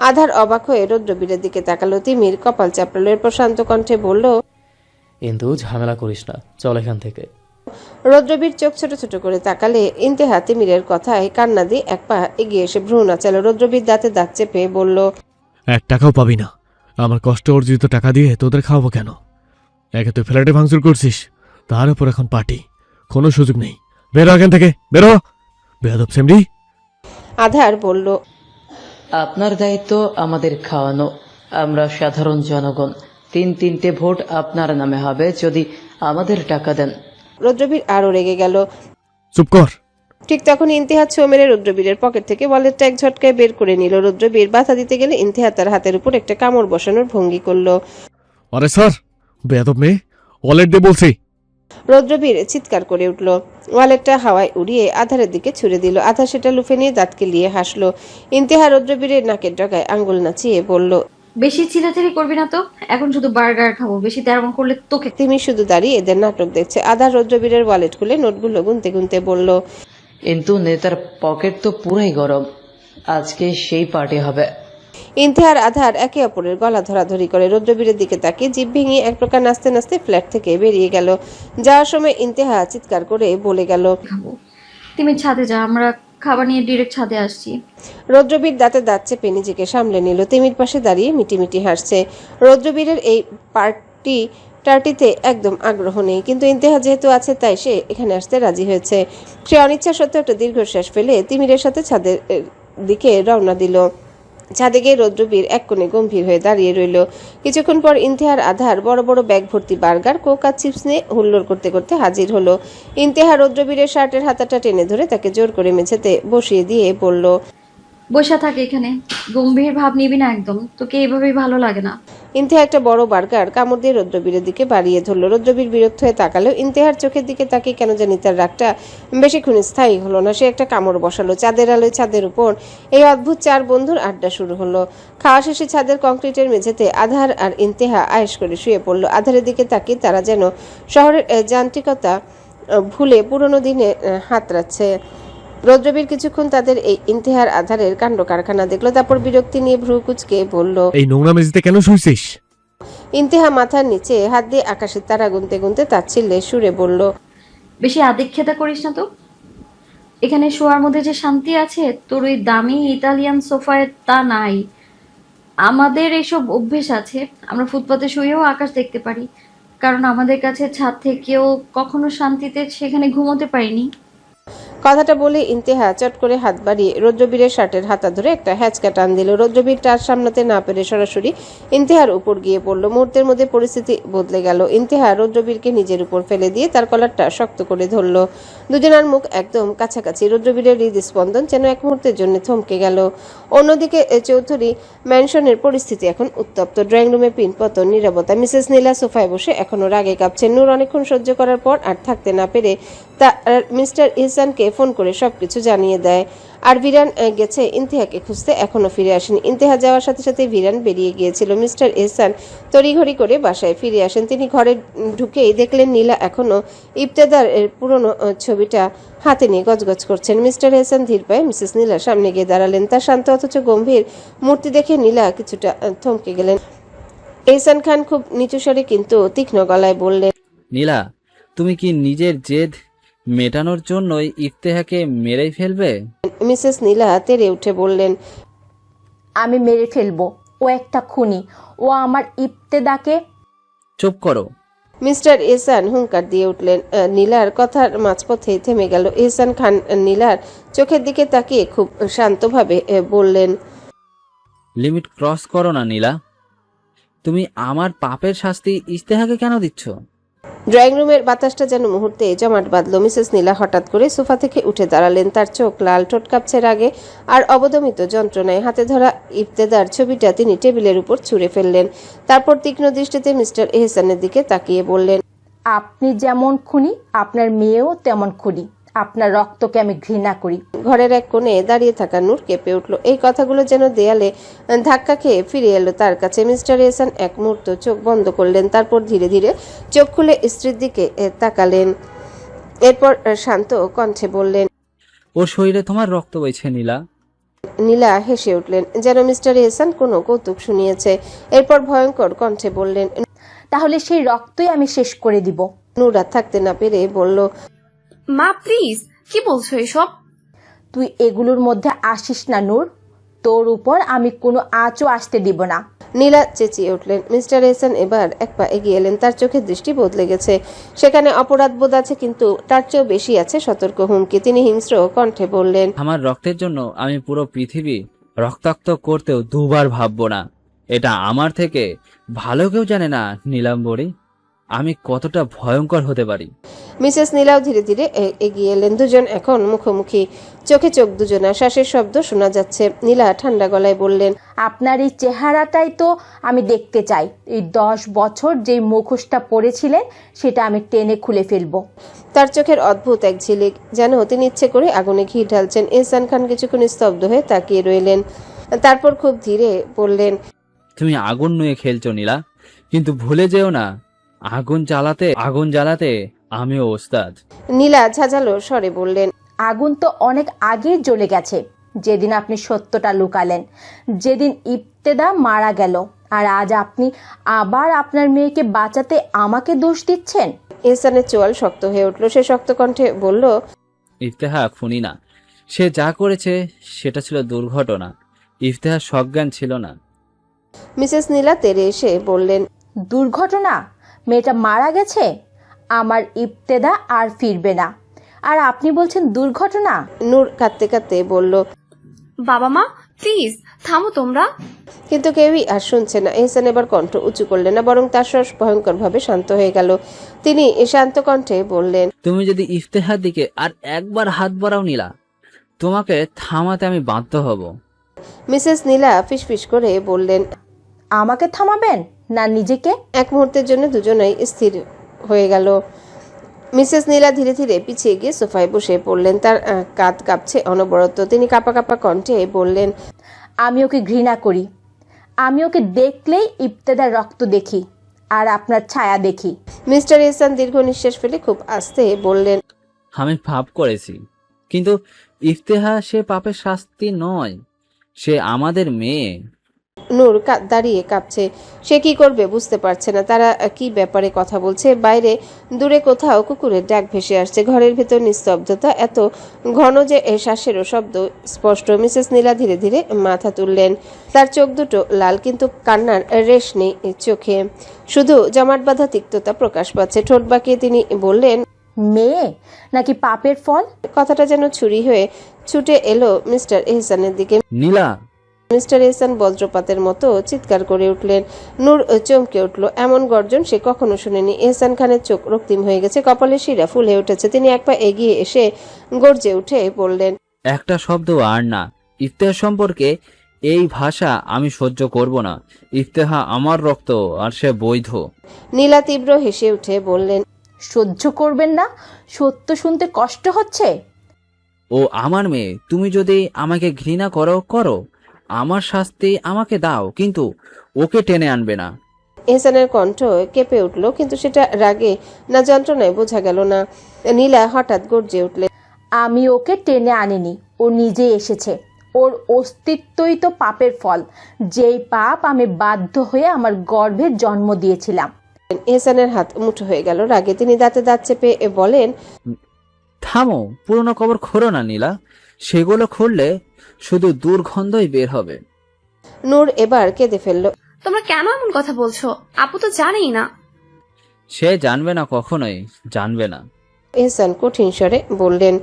আধার অবাক হয়ে রৌদ্রবীরের দিকে তাকালো। তিমির কপাল চাপড়ালো, এরপর শান্ত কণ্ঠে বলল। কিন্তু ঝামেলা করিস না, চল এখান থেকে। রৌদ্রবীর চোখ ছোট ছোট করে তাকালে ইন্তেহা তিমিরের কথায় কান্না দিয়ে এক পা এগিয়ে এসে ভ্রু নাচালো। রৌদ্রবীর দাঁতে দাঁত চেপে বলল। 1 টাকাও পাবি না। আমার কষ্ট অর্জিত টাকা দিয়ে তোদের খাওয়াবো কেন? একে তুই ফ্ল্যাটে ভাঙচুর করছিস, তার উপর এখন পার্টি, কোনো সুযোগ নেই। বেরো এখান থেকে, বেরো বেয়াদব সেমরি। আধার বলল। আপনার দায়িত্ব আমাদের খাওয়ানো, আমরা সাধারণ জনগণ। 3-3টে ভোট আপনার নামে হবে যদি আমাদের টাকা দেন। রৌদ্রবীর আরো রেগে গেল। চুপ কর। ঠিক তখন ইন্তেহা ছো মেরে রুদ্রবীরের পকেট থেকে ওয়ালেটটা এক ঝটকায় বের করে নিল। রুদ্রবীর বাধা দিতে গেলে ইন্তেহা তার হাতের উপর একটা কামড় বসানোর ভঙ্গি করলো। আরে স্যার, বেয়াদব মেয়ে, ওয়ালেট দে বলছি। রুদ্রবীর চিৎকার করে উঠল। ওয়ালেটটা হাওয়ায় উড়িয়ে আধারের দিকে ছুড়ে দিল। আধার সেটা লুফে নিয়ে দাঁত কেলিয়ে হাসলো। ইন্তেহা রুদ্রবীরের নাকের ডগায় আঙ্গুল নাচিয়ে বলল, বেশি চিলাচিলি করবি না তো, এখন শুধু বার্গার খাবো, বেশি তেমন করলে তোকে। তিমি শুধু দাঁড়িয়ে এদের নাটক দেখছে। আধার রুদ্রবীরের ওয়ালেট খুলে নোটগুলো গুনতে গুনতে বলল, কিন্তু নেতার পকেট তো পুরাই গরম, আজকে সেই পার্টি হবে। ইন্তেহার আধার একে অপরের গলা ধরাধরি করে। রুদ্রবীরের দিকে তাকিয়ে জিভ ভেঙে এক প্রকার নাচতে নাচতে ফ্ল্যাট থেকে বেরিয়ে গেল। যাওয়ার সময় ইন্তেহা চিৎকার করে বলে গেল, খাবো, তুমি ছাদে যা, আমরা খাবার নিয়ে ডিরেক্ট ছাদে আসছি। রুদ্রবীর দাঁতে দাঁত চেপে নিজেকে সামলে নিল। তিমির পাশে দাঁড়িয়ে মিটিমিটি হাসছে। রুদ্রবীরের এই টার্টিতে একদম আগ্রহ নেই, কিন্তু ইন্তেহা যেহেতু আছে তাই সে এখানে আসতে রাজি হয়েছে। সে অনিচ্ছা সত্ত্বেও একটা দীর্ঘশ্বাস ফেলে তিমিরের সাথে ছাদের দিকে রওনা দিল। ছাদে গিয়ে রুদ্রবীর এক কোণে গম্ভীর হয়ে দাঁড়িয়ে রইল। কিছুক্ষণ পর ইন্তেহার আধার বড় বড় ব্যাগ ভর্তি বার্গার, কোক আর চিপস নিয়ে হুল্লোড় করতে করতে হাজির হলো। ইন্তেহা রুদ্রবীরের শার্টের হাতাটা টেনে ধরে তাকে জোর করে মেঝেতে বসিয়ে দিয়ে বলল, বসে থাকে এখানে, গম্ভীর ভাব নিবি না একদম, তোকে এইভাবেই ভালো লাগে না। ইন্তেহা একটা বড় বার্গার কামড় দিয়ে রুদ্রবীরের দিকে বাড়িয়ে ধরল। রুদ্রবীর বিরক্ত হয়ে তাকালেও ইন্তেহার চোখের দিকে তাকিয়ে কেন জানি তার রাগটা বেশিক্ষণ স্থায়ী হলো না। সে একটা কামড় বসালো। চাঁদের আলোয় ছাদের উপর এই অদ্ভুত চার বন্ধুর আড্ডা শুরু হলো। খাওয়া শেষে ছাদের কংক্রিটের মেঝেতে আধার আর ইন্তেহা আয়েশ করে শুয়ে পড়ল। আধারের দিকে তাকিয়ে তারা যেন শহরের যান্ত্রিকতা ভুলে পুরনো দিনে হাতড়াচ্ছে। রুদ্রবীর কিছুক্ষণ তাদের এই ইন্তেহার আধারের কাণ্ড কারখানা দেখলো, তারপর বিরক্তি নিয়ে ভ্রু কুচকে বলল, এই নোংরা মেঝেতে কেন শুইছিস? ইন্তেহা মাথার নিচে হাত দিয়ে আকাশের তারা গুনতে গুনতে তাচ্ছিল্যে সুরে বলল, বেশি আদিক্ষেতা করিস না তো, এখানে শোয়ার মধ্যে যে শান্তি আছে তোর ওই দামি ইতালিয়ান সোফায় তা নাই। আমাদের এইসব অভ্যেস আছে, আমরা ফুটপাতে শুয়েও আকাশ দেখতে পারি, কারণ আমাদের কাছে ছাদ থেকেও কখনো শান্তিতে সেখানে ঘুমোতে পারিনি। কথাটা বলে ইন্তেহা চট করে হাত বাড়িয়ে রুদ্রবীরের শার্টের হাতা ধরে একটা হ্যাচকা টান দিল। রুদ্রবীর টার সামলাতে না পেরে সরাসরি ইন্তেহার উপর গিয়ে পড়ল। মুহূর্তের মধ্যে পরিস্থিতি বদলে গেল। ইন্তেহা রুদ্রবীরকে নিজের উপর ফেলে দিয়ে তার কলারটা শক্ত করে ধরল। দুজনের মুখ একদম কাছাকাছি। রুদ্রবীরের হৃদস্পন্দন যেন এক মুহূর্তের জন্য থমকে গেল। অন্যদিকে চৌধুরী ম্যানশনের পরিস্থিতি এখন উত্তপ্ত। ড্রয়িং রুমে পিনপতন, নীরবতা। মিসেস নীলা সোফায় বসে এখনো রাগে কাঁপছেন। নূর অনেকক্ষণ সহ্য করার পর আর থাকতে না পেরে তা মিস্টার ইহসানকে ফোন করে সবকিছু জানিয়ে দেয়। আর ভিরান গেছে ইন্তেহাকে খুঁজতে, এখনো ফিরে আসেনি। ইন্তেহা যাওয়ার সাথে সাথে ভিরান বেরিয়ে গিয়েছিল। মিস্টার ইহসান তড়িঘড়ি করে বাসায় ফিরে আসেন। তিনি ঘরে ঢুকেই দেখলেন নীলা এখনো ইবতেদার পুরনো ছবিটা হাতে নিয়ে গজগজ করছেন। মিস্টার ইহসান ধীর পায়ে মিসেস নীলার সামনে গিয়ে দাঁড়ালেন। তার শান্ত অথচ গম্ভীর মূর্তি দেখে নীলা কিছুটা থমকে গেলেন। ইহসান খান খুব নিচু স্বরে কিন্তু তীক্ষ্ণ গলায় বললেন, নীলা, তুমি কি নিজের জেদ মেটানোর জন্যই ইফতেহাকে মেরেই ফেলবে? মিসেস নীলা তেড়ে উঠে বললেন, আমি মেরে ফেলবো। ও একটা খুনি। ও আমার ইবতেদাকে। চুপ করো। মিস্টার ইহসান হুঙ্কার দিয়ে উঠলেন। নীলার কথার মাঝপথে থেমে গেল। ইহসান খান নীলার চোখের দিকে তাকিয়ে খুব শান্তভাবে বললেন, লিমিট ক্রস করো না নীলা। তুমি আমার পাপের শাস্তি ইফতেহাকে কেন দিচ্ছ? ড্রয়িং রুমের বাতাসটা যেন মুহূর্তে জমাট বাঁধল। মিসেস নীলা হঠাৎ করে সোফা থেকে উঠে দাঁড়ালেন। তার চোখ লাল, ঠোঁট কাঁপছে রাগে আর অবদমিত যন্ত্রণায়। হাতে ধরা ইবতেদার ছবিটা তিনি টেবিলের উপর ছুঁড়ে ফেললেন। তারপর তীক্ষ্ণ দৃষ্টিতে মিস্টার এহসানের দিকে তাকিয়ে বললেন, আপনি যেমন খুনি, আপনার মেয়েও তেমন খুনি। আপনার রক্তকে আমি ঘৃণা করি। ঘরের এক কোণে দাঁড়িয়ে থাকা নূর কেঁপে উঠল। এই কথাগুলো যেন দেয়ালে ধাক্কা খেয়ে ফিরে এলো তার কাছে। মিস্টার এহসান এক মুহূর্ত চোখ বন্ধ করলেন, তারপর ধীরে ধীরে চোখ খুলে স্ত্রীর দিকে তাকালেন। এরপর শান্ত কণ্ঠে বললেন, ওর শরীরে তোমার রক্ত বইছে নীলা। নীলা হেসে উঠলেন, যেন মিস্টার এহসান কোনো কৌতুক শুনিয়েছে। এরপর ভয়ঙ্কর কণ্ঠে বললেন, তাহলে সেই রক্তই আমি শেষ করে দিব। নূর আর থাকতে না পেরে বলল, মা প্লিজ, কি বলছো এসব? তুই এগুলোর মধ্যে আসিস না নূর। তোর উপর আমি কোনো আঁচও আসতে দিব না। নীলা চেঁচিয়ে উঠলেন। মিস্টার এহসান এবার এক পা এগিয়ে এলেন। তার চোখের দৃষ্টি বদলে গেছে। সেখানে অপরাধবোধ আছে, কিন্তু তার চেয়েও বেশি আছে সতর্ক হুমকি। তিনি হিংস্র কণ্ঠে বললেন, আমার রক্তের জন্য আমি পুরো পৃথিবী রক্তাক্ত করতেও দুবার ভাববো না। এটা আমার থেকে ভালো কেউ জানে না নীলাম্বরী, আমি কতটা ভয়ঙ্কর হতে পারি। মিসেস নীলাও ধীরে ধীরে এগিয়ে এলেন। দুজন এখন মুখোমুখি, চোখে চোখ দুজনা, শ্বাসের শব্দ শোনা যাচ্ছে। নীলা ঠান্ডা গলায় বললেন, আপনার এই চেহারাটাই তো আমি দেখতে চাই। এই 10 বছর যেই মুখোশটা পরেছিলেন সেটা আমি টেনে খুলে ফেলবো। তার চোখের অদ্ভুত এক ঝিলিক, যেন তিনি ইচ্ছে করে আগুনে ঘি ঢালছেন। এহসান খান কিছুক্ষণ স্তব্ধ হয়ে তাকিয়ে রইলেন, তারপর খুব ধীরে বললেন, তুমি আগুন নিয়ে খেলছো নীলা, কিন্তু ভুলে যেও না আগুন জ্বালাতে আমিও ওস্তাদ। নীলা ঝাঁঝালো স্বরে বললেন, আগুন তো অনেক আগেই জ্বলে গেছে যেদিন আপনি সত্যটা লুকালেন, যেদিন ইফতেদা মারা গেল। আর আজ আপনি আবার আপনার মেয়েকে বাঁচাতে আমাকে দোষ দিচ্ছেন। এহসানের চোয়াল শক্ত হয়ে উঠল। সে শক্ত কণ্ঠে বলল, ইফতেহা খুনি না, সে যা করেছে সেটা ছিল দুর্ঘটনা। ইফতেহার সজ্ঞান ছিল না। মিসেস নীলা তেরে এসে বললেন, দুর্ঘটনা? মেয়েটা মারা গেছে, আমার ইফতেদা আর ফিরবে না, আর আপনি বলছেন দুর্ঘটনা? নূর কাঁদতে কাঁদতে বলল, বাবা মা প্লিজ থামো তোমরা। কিন্তু কেউই আর শুনছে না। এহসান এবার কণ্ঠ উঁচু করলেন না, বরং তার স্বর ভয়ঙ্করভাবে শান্ত হয়ে গেল। তিনি শান্ত কণ্ঠে বললেন, তুমি যদি ইফতেহার দিকে আর একবার হাত বাড়াও নীলা, তোমাকে থামাতে আমি বাধ্য হব। মিসেস নীলা ফিসফিস করে বললেন, আমাকে থামাবেন না নিজেকে? এক মুহূর্তের জন্য দুজনেই স্থির হয়ে গেল। মিসেস নীলা ধীরে ধীরে পিছিয়ে গিয়ে সোফায় বসে পড়লেন। তার কাঁধ কাঁপছে অনবরত। তিনি কাঁপা কাঁপা কণ্ঠে বললেন, আমি ওকে ঘৃণা করি। আমি ওকে দেখলেই ইফতেদার রক্ত দেখি আর আপনার ছায়া দেখি। মিস্টার এহসান দীর্ঘ নিঃশ্বাস ফেলে খুব আস্তে বললেন, আমি পাপ করেছি, কিন্তু ইফতেহা সে পাপের শাস্তি নয়, সে আমাদের মেয়ে। নূর দাঁড়িয়ে কাঁপছে। সে কি করবে বুঝতে পারছে না। তারা কি ব্যাপারে কথা বলছে? বাইরে দূরে কোথাও কুকুরের ডাক ভেসে আসছে। ঘরের ভেতর নিস্তব্ধতা এত ঘন যে শ্বাসেরও শব্দ স্পষ্ট। মিসেস নীলা ধীরে ধীরে মাথা তুললেন। তার চোখ দুটো লাল, কিন্তু কান্নার রেশ নেই চোখে, শুধু জমাট বাঁধা তিক্ততা প্রকাশ পাচ্ছে। ঠোঁট বাঁকিয়ে তিনি বললেন, মেয়ে নাকি পাপের ফল? কথাটা যেন ছুরি হয়ে ছুটে এলো মিস্টার এহসানের দিকে। নীলা! মিস্টার এহসান বজ্রপাতের মতো চিৎকার করে উঠলেন। নূর চমকে উঠল। এমন গর্জন সে কখনো শুনেনি। এহসান খানের চোখ রক্তিম হয়ে গেছে, কপালে শিরা ফুলে উঠেছে। তিনি এক পা এগিয়ে এসে গর্জে উঠে বললেন, একটা শব্দ আর না। ইফতেহার সম্পর্কে এই ভাষা আমি সহ্য করব না। ইফতেহা আমার রক্ত আর সে বৈধ। নীলা তীব্র হেসে উঠে বললেন, সহ্য করবেন না? সত্য শুনতে কষ্ট হচ্ছে। ও আমার মেয়ে। তুমি যদি আমাকে ঘৃণা করো, আমার শাস্তি আমাকে দাও, কিন্তু ওকে টেনে আনবে না। এহসানের কণ্ঠ কেঁপে উঠল, কিন্তু সেটা রাগে না যন্ত্রণায় বোঝা গেল না। নীলা হঠাৎ গর্জে উঠলেন, আমি ওকে টেনে আনিনি, ও নিজে এসেছে। ওর অস্তিত্বই তো পাপের ফল, যেই পাপ আমি বাধ্য হয়ে আমার গর্ভে জন্ম দিয়েছিলাম। এহসানের হাত মুঠো হয়ে গেল রাগে। তিনি দাঁতে দাঁত চেপে বলেন, থামো, পুরনো কবর খোলো না নীলা। সেগুলো খুললে শুধু দুর্গন্ধই বের হবে। নূর এবার কেঁদে ফেলল। তোমরা কেন এমন কথা বলছো? আপু তো জানেই না। সে জানবে না, কখনোই জানবে না। এহসান কঠিন স্বরে বললেন।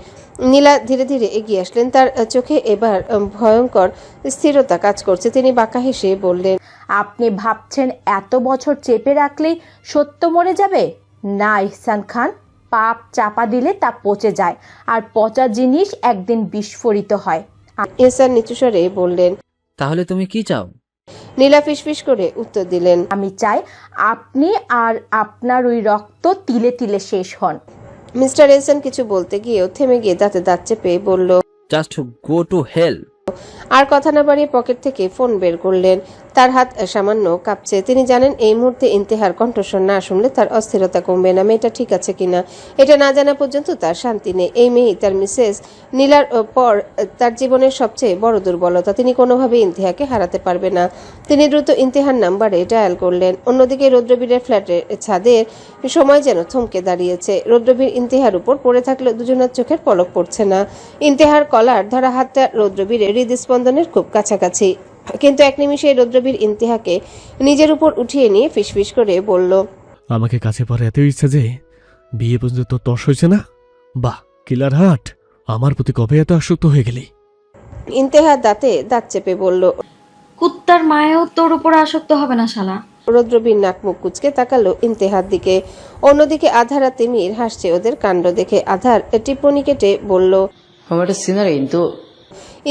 নীলা ধীরে ধীরে এগিয়ে আসলেন। তার চোখে এবার ভয়ঙ্কর স্থিরতা কাজ করছে। তিনি বাঁকা হেসে বললেন, আপনি ভাবছেন এত বছর চেপে রাখলেই সত্য মরে যাবে? না ইহসান খান, পাপ চাপা দিলে তা পচে যায়, আর পচা জিনিস একদিন বিস্ফোরিত হয়। এহসান নিচু স্বরে বললেন, তাহলে তুমি কি চাও? নীলা ফিসফিস করে উত্তর দিলেন, আমি চাই আপনি আর আপনার ওই রক্ত তিলে তিলে শেষ হন। মিস্টার এহসান কিছু বলতে গিয়েও থেমে গিয়ে দাঁতে দাঁত চেপে বলল, জাস্ট গো টু হেল। আর কথা না বাড়িয়ে পকেট থেকে ফোন বের করলেন। তার হাত সামান্য কাঁপছে। তিনি জানেন এই মুহূর্তে ইন্তেহার কণ্ঠস্বর না শুনলে তার অস্থিরতা কমবে না। মেয়েটা ঠিক আছে কিনা এটা না জানা পর্যন্ত তার শান্তি নেই। এই মেয়েই তার মিসেস নীলার পর তার জীবনের সবচেয়ে বড় দুর্বলতা। তিনি কোনোভাবেই ইন্তেহাকে হারাতে পারবে না। তিনি দ্রুত ইন্তেহার নাম্বারে ডায়াল করলেন। অন্যদিকে রৌদ্রবীরের ফ্ল্যাটের ছাদের সময় যেন থমকে দাঁড়িয়েছে। রৌদ্রবীর ইন্তেহার উপর পড়ে থাকলে দুজনের চোখের পলক পড়ছে না। ইন্তেহার কলার ধরা হাতটা রৌদ্রবীরের হৃদস্পন্দনের খুব কাছাকাছি, কিন্তু এক নিমিষে রৌদ্রবীর ইন্তেহাকে নিজের উপর উঠিয়ে নিয়ে ফিসফিস করে বলল, আমাকে কাছে পড়ে এত ইচ্ছা যে বিয়ে পর্যন্ত তোর তর্স হয়েছে না? বাহ কিলার হাট, আমার প্রতি কবে এত আসক্ত হয়ে গেলি? ইন্তেহা দাঁতে দাঁত চেপে বলল, কুত্তার মায়েও তোর উপর আসক্ত হবে না শালা। রৌদ্রবীর নাক মুখ কুচকে তাকালো ইন্তেহার দিকে। অন্যদিকে আধার আর তিমির হাসছে ওদের কাণ্ড দেখে। আধার টিপ্পনি কেটে বলল, আমার একটা সিনারি কিন্তু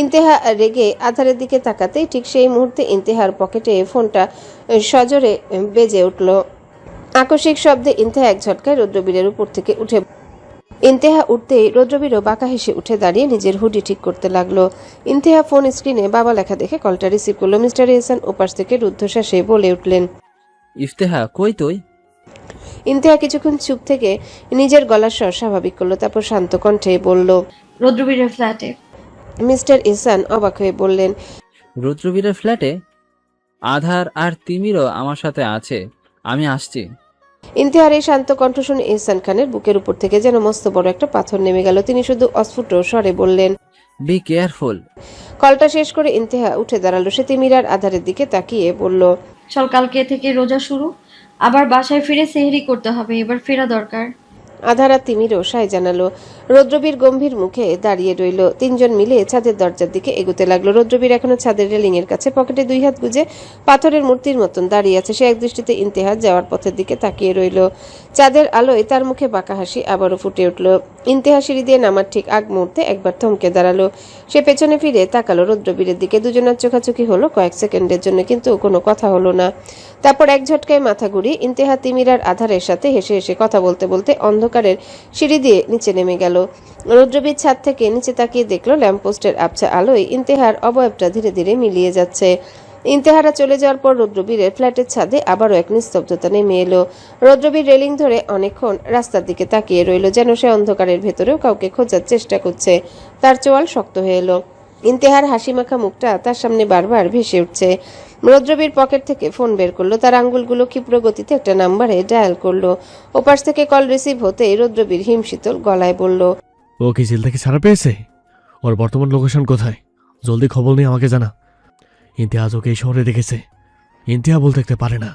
ইন্তেহা রেগে আধারের দিকে তাকাতেই ঠিক সেই মুহূর্তে ইন্তেহার পকেটে ফোনটা সজোরে বেজে উঠল। আকস্মিক শব্দে ইন্তেহা এক ঝটকায় রৌদ্রবীরের উপর থেকে উঠে ইন্তেহা উঠতেই রৌদ্রবীরও বাঁকা হেসে উঠে দাঁড়িয়ে নিজের হুডি ঠিক করতে লাগলো। ইন্তেহা ফোন স্ক্রিনে বাবা লেখা দেখে কলটা রিসিভ করলো। মিস্টার এহসান ওপাশ থেকে রুদ্ধশ্বাসে বলে উঠলেন, ইফতেহা কই তুই? ইন্তেহা কিছুক্ষণ চুপ থেকে নিজের গলার স্বর স্বাভাবিক করলো, তারপর শান্ত কণ্ঠে বলল, রৌদ্রবীরের ফ্ল্যাটে। মিস্টার এহসান অবাক হয়ে বললেন, রুদ্রবীরের ফ্ল্যাটে? আধার আর তিমিরও আমার সাথে আছে, আমি আসছি। ইন্তেহার এই শান্ত কণ্ঠ শুনে এহসান খানের বুকের উপর থেকে যেন মস্ত বড় একটা পাথর নেমে গেল। তিনি শুধু অস্ফুট স্বরে বললেন, বি কেয়ারফুল। কলটা শেষ করে ইন্তেহা উঠে দাঁড়ালো। সে তিমির আর আধারের দিকে তাকিয়ে বলল, চল, কালকে থেকে রোজা শুরু, আবার বাসায় ফিরে সেহরি করতে হবে, এবার ফেরা দরকার। আধার আর তিমিরও সায় জানালো। রৌদ্রবীর গম্ভীর মুখে দাঁড়িয়ে রইল। তিনজন মিলে ছাদের দরজার দিকে এগোতে লাগলো। রৌদ্রবীর এখনো ছাদের রেলিং এর কাছে পকেটে দুই হাত গুজে পাথরের মূর্তির মতন দাঁড়িয়ে আছে। সে এক দৃষ্টিতে ইন্তেহার যাওয়ার পথের দিকে তাকিয়ে রইল। চাঁদের আলোয় তার মুখে বাঁকা হাসি আবারও ফুটে উঠল। ইন্তেহা সিঁড়ি দিয়ে নামার ঠিক আগ মুহূর্তে একবার থমকে দাঁড়ালো। সে পেছনে ফিরে তাকালো রৌদ্রবীরের দিকে। দুজনের চোখাচোখি হলো কয়েক সেকেন্ডের জন্য, কিন্তু কোনো কথা হলো না। তারপর এক ঝটকায় মাথা ঘুরিয়ে ইন্তেহা তিমির আর আধারের সাথে হেসে হেসে কথা বলতে বলতে অন্ধকারের সিঁড়ি দিয়ে নিচে নেমে গেল। রৌদ্রবীর ছাদ থেকে নিচে তাকিয়ে দেখলো ল্যাম্পপোস্টের আবছা আলোয় ইন্তেহার অবয়বটা ধীরে ধীরে মিলিয়ে যাচ্ছে। ইন্তেহারা চলে যাওয়ার পর রৌদ্রবীরের ফ্ল্যাটের ছাদে আবারও এক নিস্তব্ধতা নেমে এলো। রৌদ্রবীর রেলিং ধরে অনেকক্ষণ রাস্তার দিকে তাকিয়ে রইল, যেন সে অন্ধকারের ভেতরেও কাউকে খোঁজার চেষ্টা করছে। তার চোয়াল শক্ত হয়ে এলো। ইন্তেহার হাসিমাখা মুখটা তার সামনে বারবার ভেসে উঠছে। রৌদ্রবীর পকেট থেকে ফোন বের করলো। তার আঙ্গুলগুলো ক্ষিপ্র গতিতে একটা নাম্বারে ডায়াল করলো। ওপাশ থেকে কল রিসিভ হতেই রৌদ্রবীর হিমশীতল গলায় বলল, ও কি জেল থেকে ছাড়া পেয়েছে? ওর বর্তমান লোকেশন কোথায়? জলদি খবর নিয়ে আমাকে জানা। ইন্তেহাজ ওকে এই শহরে দেখেছে। ইন্তেহা বলতে দেখতে পারে না।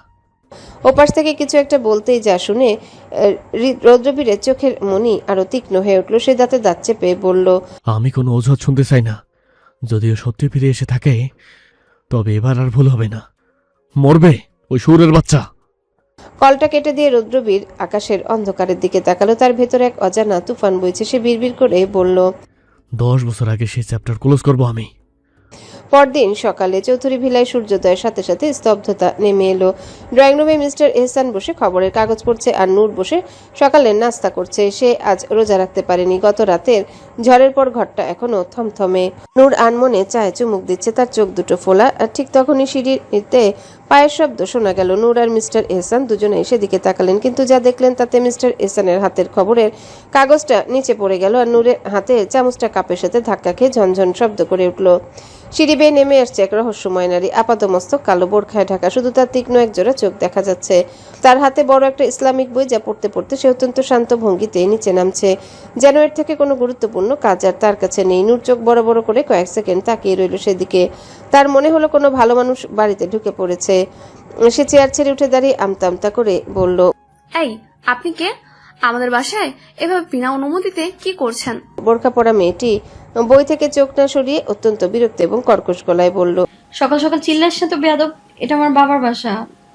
ওপাশ থেকে কিছু একটা বলতেই যা শুনে রৌদ্রবীরের চোখের মনি আরো তীক্ষ্ণ হয়ে উঠল। সে দাঁতে দাঁত চেপে বলল, আমি কোনো অজুহাত শুনতে চাই না। যদিও সত্যি ফিরে এসে থাকে, তবে এবার আর ভুল হবে না। মরবে ওই সুরের বাচ্চা। কলটা কেটে দিয়ে রৌদ্রবীর আকাশের অন্ধকারের দিকে তাকালো। তার ভেতরে এক অজানা তুফান বইছে। সে বিড়বিড় করে বলল, 10 বছর আগে সেই চ্যাপ্টার ক্লোজ করবো আমি। পরদিন সকালে চৌধুরী ভিলায় সূর্যোদয়ের সাথে সাথে স্তব্ধতা নেমে এলো। ড্রয়িং রুমে মিস্টার এহসান বসে খবরের কাগজ পড়ছে আর নূর বসে সকালের নাস্তা করছে। সে আজ রোজা রাখতে পারেনি। গত রাতের ঝড়ের পর ঘরটা এখনো থমথমে। নূর আনমনে চায়ে চুমুক দিচ্ছে, তার চোখ দুটো ফোলা। আর ঠিক তখনই সিঁড়িতে পায়ের শব্দ শোনা গেল। নূর আর মিস্টার এহসান দুজনে সেদিকে তাকালেন, কিন্তু যা দেখলেন তাতে মিস্টার এহসানের হাতের খবরের কাগজটা নিচে পড়ে গেল আর নূরের হাতে চামচটা কাপের সাথে ধাক্কা খেয়ে ঝনঝন শব্দ করে উঠল। সিঁড়ি বেয়ে নেমে আসছে এক রহস্যময় নারী। আপাতমস্তক কালো বোরখায় ঢাকা, শুধু তার তীক্ষ্ণ এক জোড়া চোখ দেখা যাচ্ছে। তার হাতে বড় একটা ইসলামিক বই, যা পড়তে পড়তে সে অত্যন্ত শান্ত ভঙ্গিতে নিচে নামছে, যেন এর থেকে কোনো গুরুত্বপূর্ণ কাজ আর তার কাছে নেই। নূর চোখ বড় বড় করে কয়েক সেকেন্ড তাকিয়ে রইল সেদিকে। তার মনে হলো কোনো ভালো মানুষ বাড়িতে ঢুকে পড়েছে। সে চেয়ার ছেড়ে উঠে দাঁড়িয়ে আমতা আমতা করে বলল, এই, আপনি কে? আমাদের বাসায় এভাবে বিনা অনুমতিতে কি করছেন? বোরখা পরা মেয়েটি বই থেকে চোখ না সরিয়ে অত্যন্ত বিরক্ত এবং কর্কশ গলায় বলল, সকাল সকাল চিল্লাস না তো বেয়াদব, এটা আমার বাবার বাসা,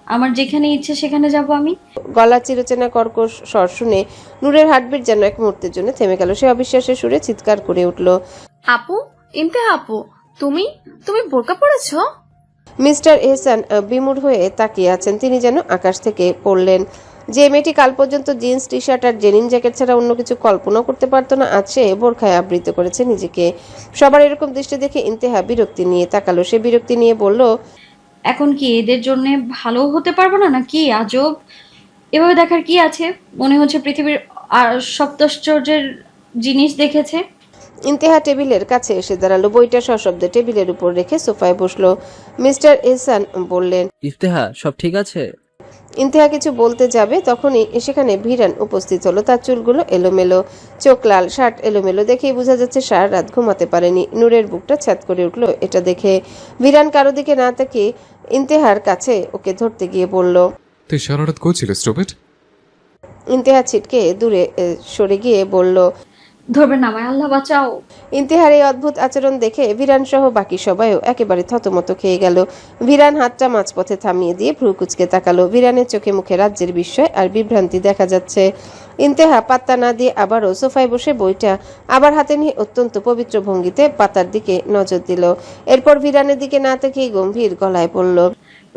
আমার যেখানে ইচ্ছে সেখানে যাব আমি। গলা চিরচেনা কর্কশ স্বর শুনে নূরের হার্টবিট যেন এক মুহূর্তের জন্য থেমে গেল। সে অবিশ্বাসের সুরে চিৎকার করে উঠল, আপু, ইন্তেহা আপু, তুমি তুমি বোরকা পরেছো? মিস্টার এহসান বিমূঢ় হয়ে তাকিয়ে আছেন। তিনি যেন আকাশ থেকে পড়লেন। যে মেয়েটি কাল পর্যন্ত জিন্স টি শার্ট আর ডেনিম জ্যাকেট ছাড়া অন্য কিছু কল্পনা করতে পারতো না, আজ সে বোরখায় আবৃত করেছে নিজেকে। সবার এরকম দৃষ্টি দেখে ইন্তেহা বিরক্তি নিয়ে তাকালো। সে বিরক্তি নিয়ে বলল, এখন কি এদের জন্য ভালো হতে পারবো না নাকি? আজব, এভাবে দেখার কি আছে? মনে হচ্ছে পৃথিবীর সপ্তাশ্চর্যের জিনিস দেখেছে। ইন্তেহা টেবিলের কাছে এসে দাঁড়ালো। বইটা সশব্দে টেবিলের উপর রেখে সোফায় বসলো। মিস্টার এহসান বললেন, ইফতেহা সব ঠিক আছে? ইন্তেহা কিছু বলতে যাবে, তখনই সেখানে ভিরান উপস্থিত হলো। তার চুলগুলো এলোমেলো, চোখ লাল, শার্ট এলোমেলো, দেখেই বোঝা যাচ্ছে সারা রাত ঘুমাতে পারেনি। নূরের বুকটা ছ্যাদ করে উঠলো এটা দেখে। ভিরান কারো দিকে না তাকিয়ে ইন্তেহার কাছে ওকে ধরতে গিয়ে বলল, তুই সারা রাত করছিলি স্টুপিড? ইন্তেহা ছিটকে দূরে সরে গিয়ে বলল, ধরবেন না আমায়, আল্লাহ বাঁচাও। ইন্তেহার এই অদ্ভুত আচরণ দেখে ভিরান সহ বাকি সবাইও একেবারে থতমত খেয়ে গেল। ভিরান হাতটা মাঝপথে থামিয়ে দিয়ে ভ্রু কুচকে তাকালো। ভিরানের চোখে মুখে রাজ্যের বিস্ময় আর বিভ্রান্তি দেখা যাচ্ছে। ইন্তেহা পাত্তা না দিয়ে আবারও সোফায় বসে বইটা আবার হাতে নিয়ে অত্যন্ত পবিত্র ভঙ্গিতে পাতার দিকে নজর দিল। এরপর ভিরানের দিকে না তাকিয়ে গম্ভীর গলায় বলল,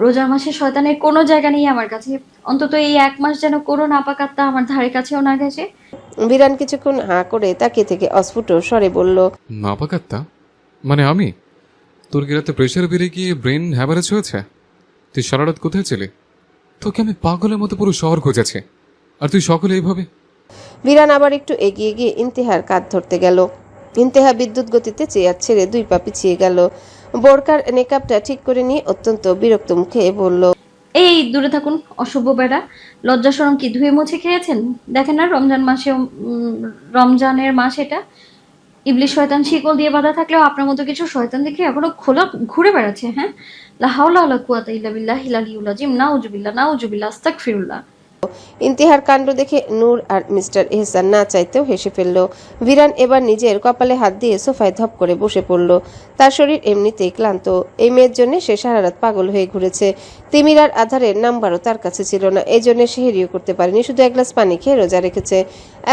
রোজার মাসে শয়তানের কোনো জায়গা নেই আমার কাছে। অন্তত এই 1 মাস যেন কোনো নাপাকাত্তা আমার ধারে কাছেও না গেছে। ভিরান কিছুক্ষণ হাঁ করে তাকিয়ে থেকে অস্ফুট স্বরে বলল, নাপাকাত্তা মানে আমি? তোর কি রাতে প্রেশার বেড়ে গিয়ে ব্রেন হ্যামারেজ হয়েছে? তুই সারা রাত কোথায় ছিলি? তোকে আমি পাগলের মতো পুরো শহর খুঁজেছি, আর তুই সকলে এইভাবে। ভিরান আবার একটু এগিয়ে গিয়ে ইন্তেহার কাঁধ ধরতে গেল। ইন্তেহা বিদ্যুৎ গতিতে চেয়ার ছেড়ে 2 পা পিছিয়ে গেল। বোরকার নেকাবটা ঠিক করে নিয়ে অত্যন্ত বিরক্ত মুখে বলল, এই দূরে থাকুন অসভ্য বেড়া। লজ্জা শরম কি ধুয়ে মুছে খেয়েছেন? দেখেন না রমজানের মাস এটা। ইবলিশ শয়তান শিকল দিয়ে বাঁধা থাকলেও আপনার মতো কিছু শয়তান দেখে এখনো খোলা ঘুরে বেড়াচ্ছে। হ্যাঁ, লা হাওলা ওয়ালা কুওয়াতা ইল্লা বিল্লাহিল আলিয়্যিল আযীম। নাউজুবিল্লাহ আস্তাগফিরুল্লাহ। ইন্তেহার কাণ্ড দেখে নূর আর মিস্টার এহসান না চাইতেও হেসে ফেলল। ভিরান এবার নিজের কপালে হাত দিয়ে সোফায় ধপ করে বসে পড়ল। তার শরীর এমনিতেই ক্লান্ত। এই মেয়ের জন্য সে সারা রাত পাগল হয়ে ঘুরেছে। তিমির আর আধারের নাম্বারও তার কাছে ছিল না, এই জন্য সেহেরিও করতে পারেনি, শুধু 1 গ্লাস পানি খেয়ে রোজা রেখেছে।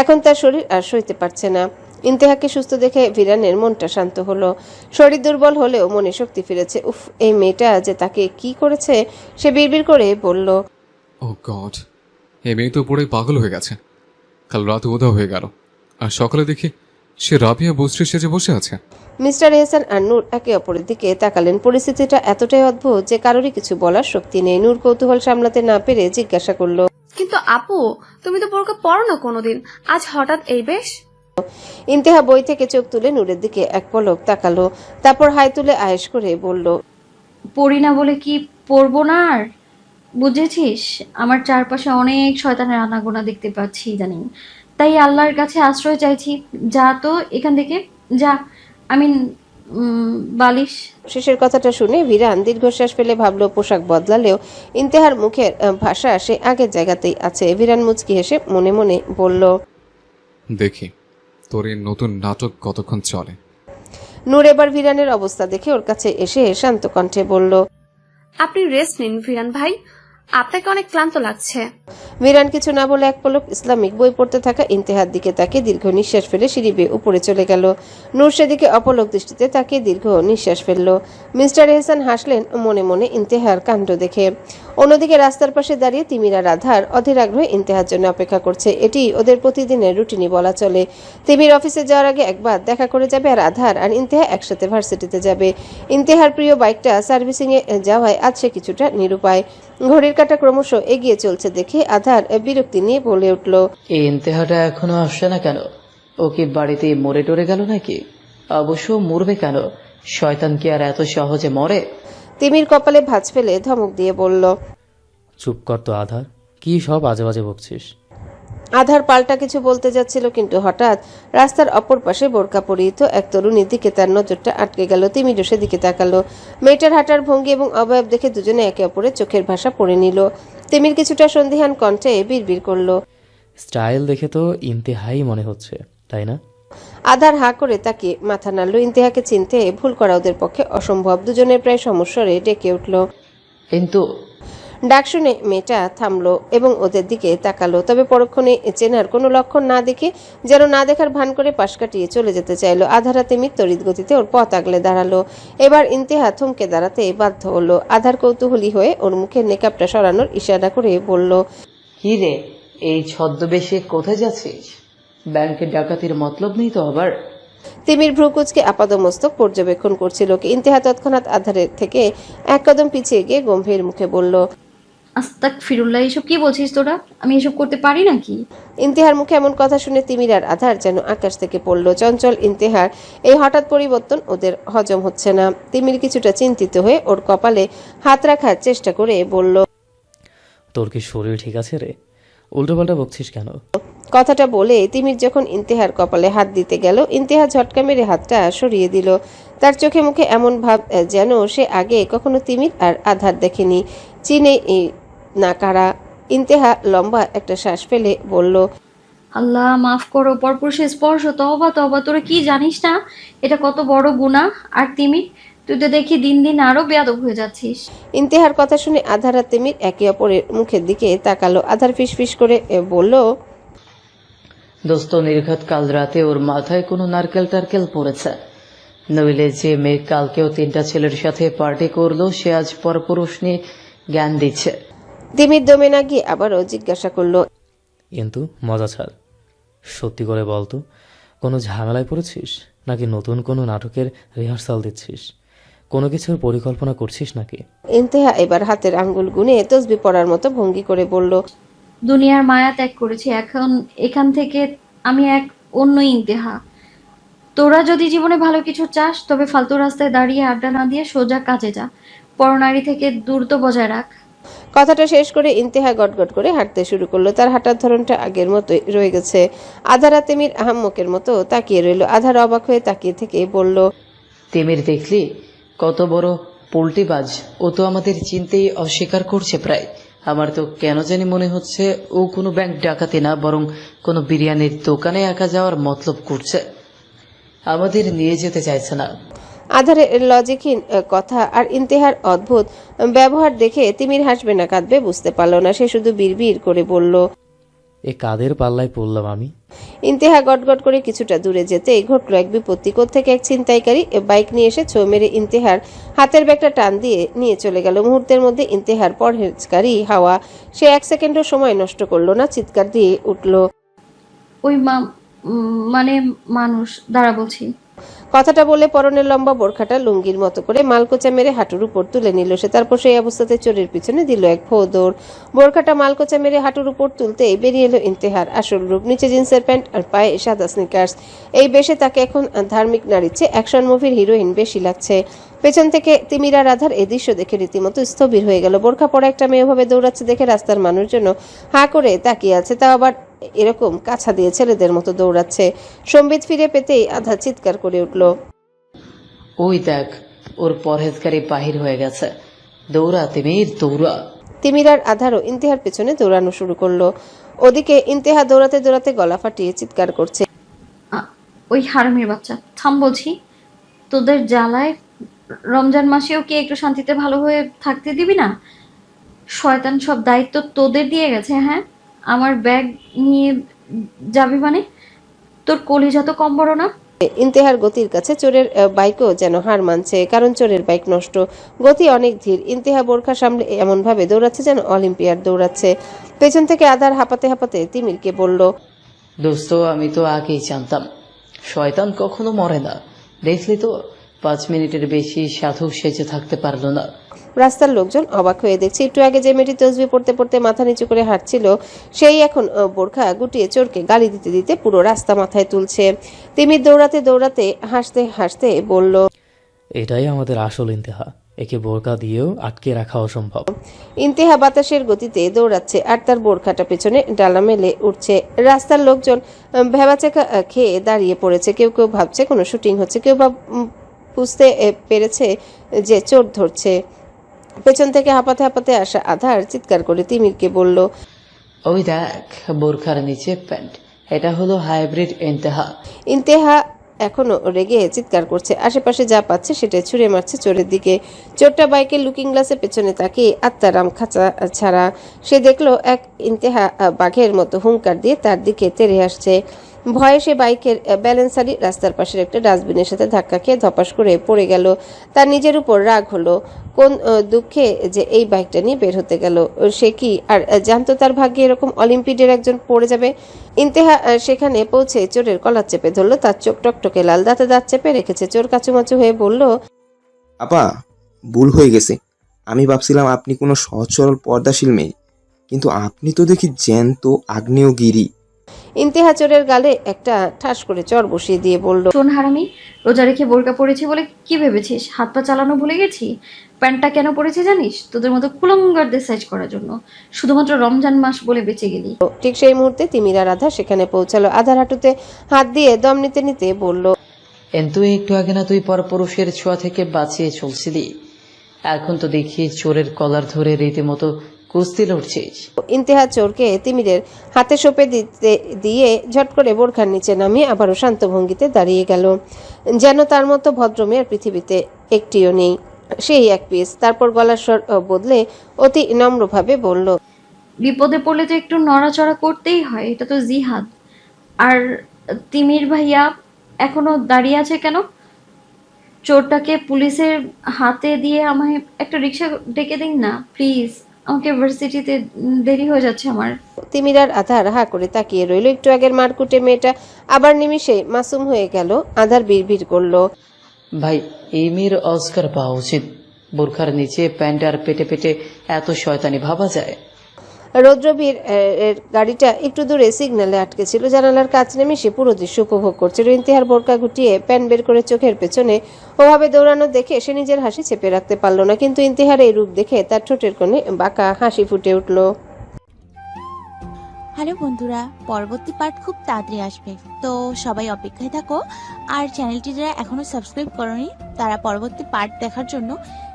এখন তার শরীর আর সইতে পারছে না। ইন্তেহাকে সুস্থ দেখে ভিরানের মনটা শান্ত হলো। শরীর দুর্বল হলেও মনে শক্তি ফিরেছে। উফ, এই মেয়েটা যে তাকে কি করেছে! সে বিড়বিড় করে বলল, ও গড, এই মেয়ে তো পুরোই পাগল হয়ে গেছে। কাল রাত উধাও হয়ে গেল, আর সকালে দেখি সে রাবিয়া বস্ত্রী সেজে বসে আছে। মিস্টার এহসান আর নূর একে অপরের দিকে তাকালেন। পরিস্থিতিটা এতটাই অদ্ভুত যে কারোরই কিছু বলার শক্তি নেই। নূর কৌতূহল সামলাতে না পেরে জিজ্ঞাসা করল, কিন্তু আপু, তুমি তো বোরকা পরো না কোনোদিন, আজ হঠাৎ এই বেশ? ইন্তেহা বই থেকে চোখ তুলে নূরের দিকে এক পলক তাকালো, তারপর হাই তুলে আয়েশ করে বলল, পড়ি না বলে কি পড়বো না আর? বুঝেছিস, আমার চারপাশে অনেক শয়তানের আনাগোনা দেখতে পাচ্ছি ইদানিং। তাই আল্লাহর কাছে আশ্রয় চাইছি। যা তো এখান থেকে যা। বালিশ। শেষের কথাটা শুনে ভিরান দীর্ঘশ্বাস ফেলে ভাবলো পোশাক বদলালেও ইন্তেহার মুখের ভাষা সে আগের জায়গাতেই আছে। ভিরান মুচকি হেসে মনে মনে বলল, দেখি তোর এই নতুন নাটক কতক্ষণ চলে। নূর এবার ভিরানের অবস্থা দেখে ওর কাছে এসে শান্ত কণ্ঠে বলল, আপনি রেস্ট নিন ভিরান ভাই, আপনাকে অনেক ক্লান্ত লাগছে। ভিরান কিছু না বলে এক পলক ইসলামিক বই পড়তে থাকা ইন্তেহার দিকে তাকিয়ে দীর্ঘ নিঃশ্বাস ফেলে সিঁড়ি বেয়ে উপরে চলে গেল। নূর সেদিকে অপলক দৃষ্টিতে তাকিয়ে দীর্ঘ নিঃশ্বাস ফেলল। মিস্টার এহসান হাসলেন মনে মনে ইন্তেহার কাণ্ড দেখে। অন্যদিকে রাস্তার পাশে দাঁড়িয়ে তিমির আর আধার অধীর আগ্রহে ইন্তেহার জন্য অপেক্ষা করছে। এটি ওদের প্রতিদিনের রুটিনই বলা চলে। তিমির অফিসে যাওয়ার আগে একবার দেখা করে যাবে, আর আধার আর ইন্তেহা একসাথে ভার্সিটিতে যাবে। ইন্তেহার প্রিয় বাইকটা সার্ভিসিংয়ে যাওয়ায় আজ সে কিছুটা নিরুপায়। ঘড়ির কাঁটা ক্রমশ এগিয়ে চলছে দেখে আধার বিরক্তি নিয়ে বলে উঠল, এই ইন্তেহাটা এখনো আসছে না কেন? ও কি বাড়িতে মরে টরে গেল নাকি? অবশ্য মরবে কেন, শয়তান কি আর এত সহজে মরে? তিমির কপালে ভাঁজ ফেলে ধমক দিয়ে বলল, চুপ কর তো আধার, কি সব আজে বাজে বকছিস? আধার পাল্টা কিছু বলতে যাচ্ছিল, কিন্তু হঠাৎ রাস্তার অপর পাশে বোরকা পরিহিত এক তরুণীর দিকে তার নজরটা আটকে গেল। তিমিরও সেদিকে তাকালো। মেয়েটার হাঁটার ভঙ্গি এবং অবয়ব দেখে দুজনে একে অপরের চোখের ভাষা পড়ে নিল। তিমির কিছুটা সন্দিহান কণ্ঠে বিড়বিড় করলো, স্টাইল দেখে তো ইন্তেহাই মনে হচ্ছে, তাই না? আধার হাঁ করে তাকিয়ে মাথা নাড়ল। ইন্তেহাকে চিনতে ভুল করা ওদের পক্ষে অসম্ভব। দুজনের প্রায় সমস্বরে ডেকে উঠল, কিন্তু ডাক শুনে মেয়েটা থামলো এবং ওদের দিকে তাকালো, তবে পরক্ষণে চেনার কোনো লক্ষণ না দেখে যেন না দেখার ভান করে পাশ কাটিয়ে চলে যেতে চাইলো। আধার হাতে তড়িৎ গতিতে ওর পথ আগলে দাঁড়ালো। এবার ইন্তেহা থমকে দাঁড়াতে বাধ্য হলো। আধার কৌতূহলী হয়ে ওর মুখের নেকাবটা সরানোর ইশারা করে বলল, কি রে, এই ছদ্মবেশে কোথায় যাচ্ছিস? ব্যাংকে ডাকাতির মতলব নেই তো আবার? তিমির ভ্রুকুচকে আপাদমস্তক পর্যবেক্ষণ করছিল। ইন্তেহা তৎক্ষণাৎ আধারের থেকে এক কদম পিছিয়ে গিয়ে গম্ভীর মুখে বলল, আস্তাগফিরুল্লাহ। এসব কি বলছিস তোরা? আমি এসব করতে পারি নাকি? ইন্তেহার মুখে এমন কথা শুনে তিমির আর আধার যেন আকাশ থেকে পড়ল। চঞ্চল ইন্তেহার এই হঠাৎ পরিবর্তন ওদের হজম হচ্ছে না। তিমির কিছুটা চিন্তিত হয়ে ওর কপালে হাত রাখার চেষ্টা করে বলল, তোর কি শরীর ঠিক আছে রে? উল্টোপাল্টা বকছিস কেন? কথাটা বলে তিমির যখন ইন্তেহার কপালে হাত দিতে গেল, ইন্তেহা ঝটকা মেরে হাতটা সরিয়ে দিল। তার চোখে মুখে এমন ভাব যেন সে আগে কখনো তিমির আর আধার দেখেনি, চিনে না কারা। ইন্তেহা লম্বা একটা শ্বাস ফেলে বলল, আল্লাহ মাফ করো, পরপুরুষের স্পর্শ, তওবা তওবা, তোরা কি জানিস না এটা কত বড় গুনাহ? আর তিমির, তুই তো দেখি দিন দিন আরো বেয়াদব হয়ে যাচ্ছিস। ইন্তেহার কথা শুনে আধার আর তিমির একে অপরের মুখের দিকে তাকালো। আধার ফিসফিস করে বলল, দোস্ত নির্ঘাত কাল রাতে ওর মাথায় কোনো নারকেল টারকেল পড়েছে, নইলে যে মেয়ে কালকেও 3টা ছেলের সাথে পার্টি করলো সে আজ পরপুরুষ নিয়ে জ্ঞান দিচ্ছে। তিমির দমে না গিয়ে আবারও জিজ্ঞাসা করলো, কিন্তু মজা ছাড়, সত্যি করে বলতো কোনো ঝামেলায় পড়েছিস নাকি নতুন কোনো নাটকের রিহার্সাল দিচ্ছিস? কোনো কিছুর পরিকল্পনা করছিস নাকি? ইন্তেহা এবার হাতের আঙ্গুল গুনে তসবি পড়ার মতো ভঙ্গি করে বলল, দুনিয়ার মায়া ত্যাগ করেছি, এখন এখান থেকে আমি এক অন্য ইন্তেহা। তোরা যদি জীবনে ভালো কিছু চাস তবে ফালতু রাস্তায় দাঁড়িয়ে আড্ডা না দিয়ে সোজা কাজে যা। পরনারী থেকে দূরত্ব বজায় রাখ। কথাটা শেষ করে ইন্তেহা গটগট করে হাঁটতে শুরু করলো। তার হাঁটার ধরনটা আগের মতোই রয়ে গেছে। আধারা তিমির আহাম্মকের মতো তাকিয়ে রইল। আধার অবাক হয়ে তাকিয়ে থেকে বলল, তিমির দেখলি কত বড় পোল্টিবাজ, ও তো আমাদের চিনতেই অস্বীকার করছে প্রায়। আমার তো কেন জানি মনে হচ্ছে ও কোনো ব্যাংক ডাকাতি না, বরং কোনো বিরিয়ানির দোকানে একা যাওয়ার মতলব করছে, আমাদের নিয়ে যেতে চাইছে না। আধারের লজিকহীন কথা আর ইন্তেহার অদ্ভুত ব্যবহার দেখে তিমির হাসবে না কাঁদবে বুঝতে পারল না। সে শুধু বিড়বিড় করে বলল, এ কাদের পাল্লায় পড়লাম আমি? ইন্তেহা গটগট করে কিছুটা দূরে যেতেই ঘটল এক বিপত্তি। থেকে এক ছিনতাইকারী বাইক নিয়ে এসে ছো মেরে ইন্তেহার হাতের ব্যাগটা টান দিয়ে নিয়ে চলে গেল। মুহূর্তের মধ্যে ইন্তেহার পরহেজকারী হাওয়া। সে 1 সেকেন্ডও সময় নষ্ট করলো না, চিৎকার দিয়ে উঠল, ওই মানে মানুষ, দাঁড়া বলছি। কথাটা বলে পরনের লম্বা বোরখাটা লুঙ্গির মতো করে মালকোচা মেরে হাঁটুর উপর তুলে নিল সে। তারপর সেই অবস্থাতে চোরের পিছনে দিল এক ভো দৌড়। বোরখাটা মালকোচা মেরে হাঁটুর উপর তুলতেই বেরিয়ে এলো ইন্তেহার আসল রূপ। নিচে জিন্সের প্যান্ট আর পায়ে সাদা স্নিকার্স। এই বেশে তাকে এখন ধার্মিক নারীর চেয়ে অ্যাকশন মুভির হিরোইন বেশি লাগছে। পেছন থেকে তিমিরা রাধার এই দৃশ্য দেখে রীতিমতো স্থবির হয়ে গেল। বোরখা পরা একটা মেয়ে ভাবে দৌড়াচ্ছে দেখে রাস্তার মানুষজন হাঁ করে তাকিয়ে আছে, তাও আবার এরকম কাছা দিয়ে ছেলেদের মতো দৌড়াচ্ছে। সম্বিত ফিরে পেতেই আধা চিৎকার করে উঠল, ওই দেখ, ওর পরহেজকারী বাহির হয়ে গেছে, দৌড়া তিমির দৌড়া। তিমিরার আধারও ইন্তেহার পেছনে দৌড়ানো শুরু করলো। ওদিকে ইন্তেহা দৌড়াতে দৌড়াতে গলা ফাটিয়ে চিৎকার করছে, ওই হারামির বাচ্চা, থাম বলছি। তোদের জ্বালায় রমজান মাসেও কি একটু শান্তিতে ভালো হয়ে থাকতে দিবি না? শয়তান সব দায়িত্ব তোদের দিয়ে গেছে। হ্যাঁ, আমার ব্যাগ নিয়ে যাবি মানে? তোর কলিজা তো কম বড় না। ইন্তেহার গতির কাছে চোরের বাইকও যেন হার মানছে, কারণ চোরের বাইক নষ্ট, গতি অনেক ধীর। ইন্তেহা বোরখা সামলে এমন ভাবে দৌড়াচ্ছে যেন অলিম্পিয়াড দৌড়াচ্ছে। পেছন থেকে আধার হাঁপাতে হাঁপাতে তিমিরকে বলল, দোস্ত আমি তো আগেই জানতাম, শয়তান কখনো মরে না। দেখলি তো 5 মিনিটের বেশি সাধু সেজে থাকতে পারলো না। রাস্তার লোকজন অবাক হয়ে দেখছে, একটু আগে যে মেয়েটি তসবি পড়তে পড়তে মাথা নিচু করে হাঁটছিল সেই এখন বোরখা গুটিয়ে চোরকে গালি দিতে দিতে পুরো রাস্তা মাথায় তুলছে। তিমির দৌড়াতে দৌড়াতে হাসতে হাসতে বলল, এটাই আমাদের আসল ইন্তেহা, একে বোরকা দিয়েও আটকে রাখা অসম্ভব। ইন্তেহা বাতাসের গতিতে দৌড়াচ্ছে আর তার বোরখাটা পেছনে ডালা মেলে উঠছে। রাস্তার লোকজন ভেবাচেকা খেয়ে দাঁড়িয়ে পড়েছে। কেউ কেউ ভাবছে কোনো শুটিং হচ্ছে, কেউ বা বুঝতে পেরেছে যে চোর ধরছে। পেছন থেকে হাঁপাতে হাঁপাতে আসা আধার চিৎকার করে তিমিরকে বলল, ওই দেখ, বোরখার নিচে প্যান্ট, এটা হলো হাইব্রিড ইন্তেহা। ইন্তেহা এখনো রেগে চিৎকার করছে। আশেপাশে যা পাচ্ছে সেটাই ছুঁড়ে মারছে চোরের দিকে। চোরটা বাইকের লুকিং গ্লাসে পেছনে তাকিয়ে আত্মারাম খাঁচা ছাড়া। সে দেখলো এক ইন্তেহা বাঘের মতো হুঙ্কার দিয়ে তার দিকে তেড়ে আসছে। ভয়ে সে বাইকের ব্যালেন্স হারিয়ে রাস্তার পাশের একটা ডাস্টবিনের সাথে ধাক্কা খেয়ে ধপাস করে পড়ে গেল। তার নিজের উপর রাগ হলো, কোন দুঃখে যে এই বাইকটা নিয়ে বের হতে গেল। সে কি আর জানতো তার ভাগ্যে এরকম অলিম্পিডের একজন পড়ে যাবে? ইন্তেহা সেখানে পৌঁছে চোরের কলার চেপে ধরলো। তার চোখ টকটকে লাল, দাঁতে দাঁত চেপে রেখেছে। চোর কাচুমাচু হয়ে বলল, আপা, ভুল হয়ে গেছে। আমি ভাবছিলাম আপনি কোনো সহজ সরল পর্দাশীল মেয়ে, কিন্তু আপনি তো দেখি জ্যান্ত আগ্নেয়গিরি। ইন্তেহা চোরের গালে একটা ঠাস করে চর বসিয়ে দিয়ে বলল, শোন হারামি, রোজা রেখে বোরকা পরেছি বলে কি ভেবেছিস হাত পা চালানো ভুলে গেছি? প্যান্টটা কেন পরেছি জানিস? তোদের মতো কুলঙ্গারদের সাইজ করার জন্য। শুধুমাত্র রমজান মাস বলে বেঁচে গেলি। ঠিক সেই মুহূর্তে তিমির আর আধা সেখানে পৌঁছালো। আধার হাঁটুতে হাত দিয়ে দম নিতে নিতে বলল, কিন্তু একটু আগে না তুই পরপুরুষের ছোঁয়া থেকে বাঁচিয়ে চলছিলি, এখন তো দেখি চোরের কলার ধরে রীতিমতো কুস্তি লড়ছিস? ইন্তেহা চোরকে তিমিরের হাতে সঁপে দিয়ে ঝট করে বোরখার নিচে নামিয়ে আবারও শান্ত ভঙ্গিতে দাঁড়িয়ে গেল, যেন তার মতো ভদ্রমেয়ের পৃথিবীতে একটিও নেই। সেই এক পিস। তারপর গলার স্বর বদলে অতি নম্রভাবে বলল, বিপদে পড়লে তো একটু নড়াচড়া করতেই হয়, এটা তো জিহাদ। আর তিমির ভাইয়া এখনো দাঁড়িয়ে আছে কেন? চোরটাকে পুলিশের হাতে দিয়ে আমায় একটা রিক্সা ডেকে দিন না প্লিজ, আমাকে ভার্সিটিতে দেরি হয়ে যাচ্ছে আমার। তিমির আর আধার হা করে তাকিয়ে রইল। একটু আগের মারকুটে মেয়েটা আবার নিমিষে মাসুম হয়ে গেল। আধার বিড়বিড় করলো, ভাই এই মেয়ের অস্কার পাওয়া উচিত। বোরখার নিচে প্যান্ট আর পেটে পেটে এত শয়তানি ভাবা যায়? রৌদ্রবীর এর গাড়িটা একটু দূরে সিগন্যালে আটকে ছিল। জানালার কাছ নেমে সে পুরো দৃশ্য উপভোগ করছিল। ইন্তেহার বোরকা গুটিয়ে প্যান বের করে চোখের পেছনে ওভাবে দৌড়ানো দেখে সে নিজের হাসি চেপে রাখতে পারল না। কিন্তু ইন্তেহার এই রূপ দেখে তার ঠোঁটের কোণে বাঁকা হাসি ফুটে উঠল। হ্যালো বন্ধুরা, পরবর্তী পার্ট খুব তাড়াতাড়ি আসবে, তো সবাই অপেক্ষায় থাকো। আর চ্যানেলটি যারা এখনো সাবস্ক্রাইব করোনি তারা পরবর্তী পার্ট দেখার জন্য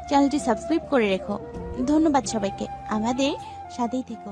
চ্যানেলটি সাবস্ক্রাইব করে রেখো। ধন্যবাদ সবাইকে, আমাদের সাথেই থেকো।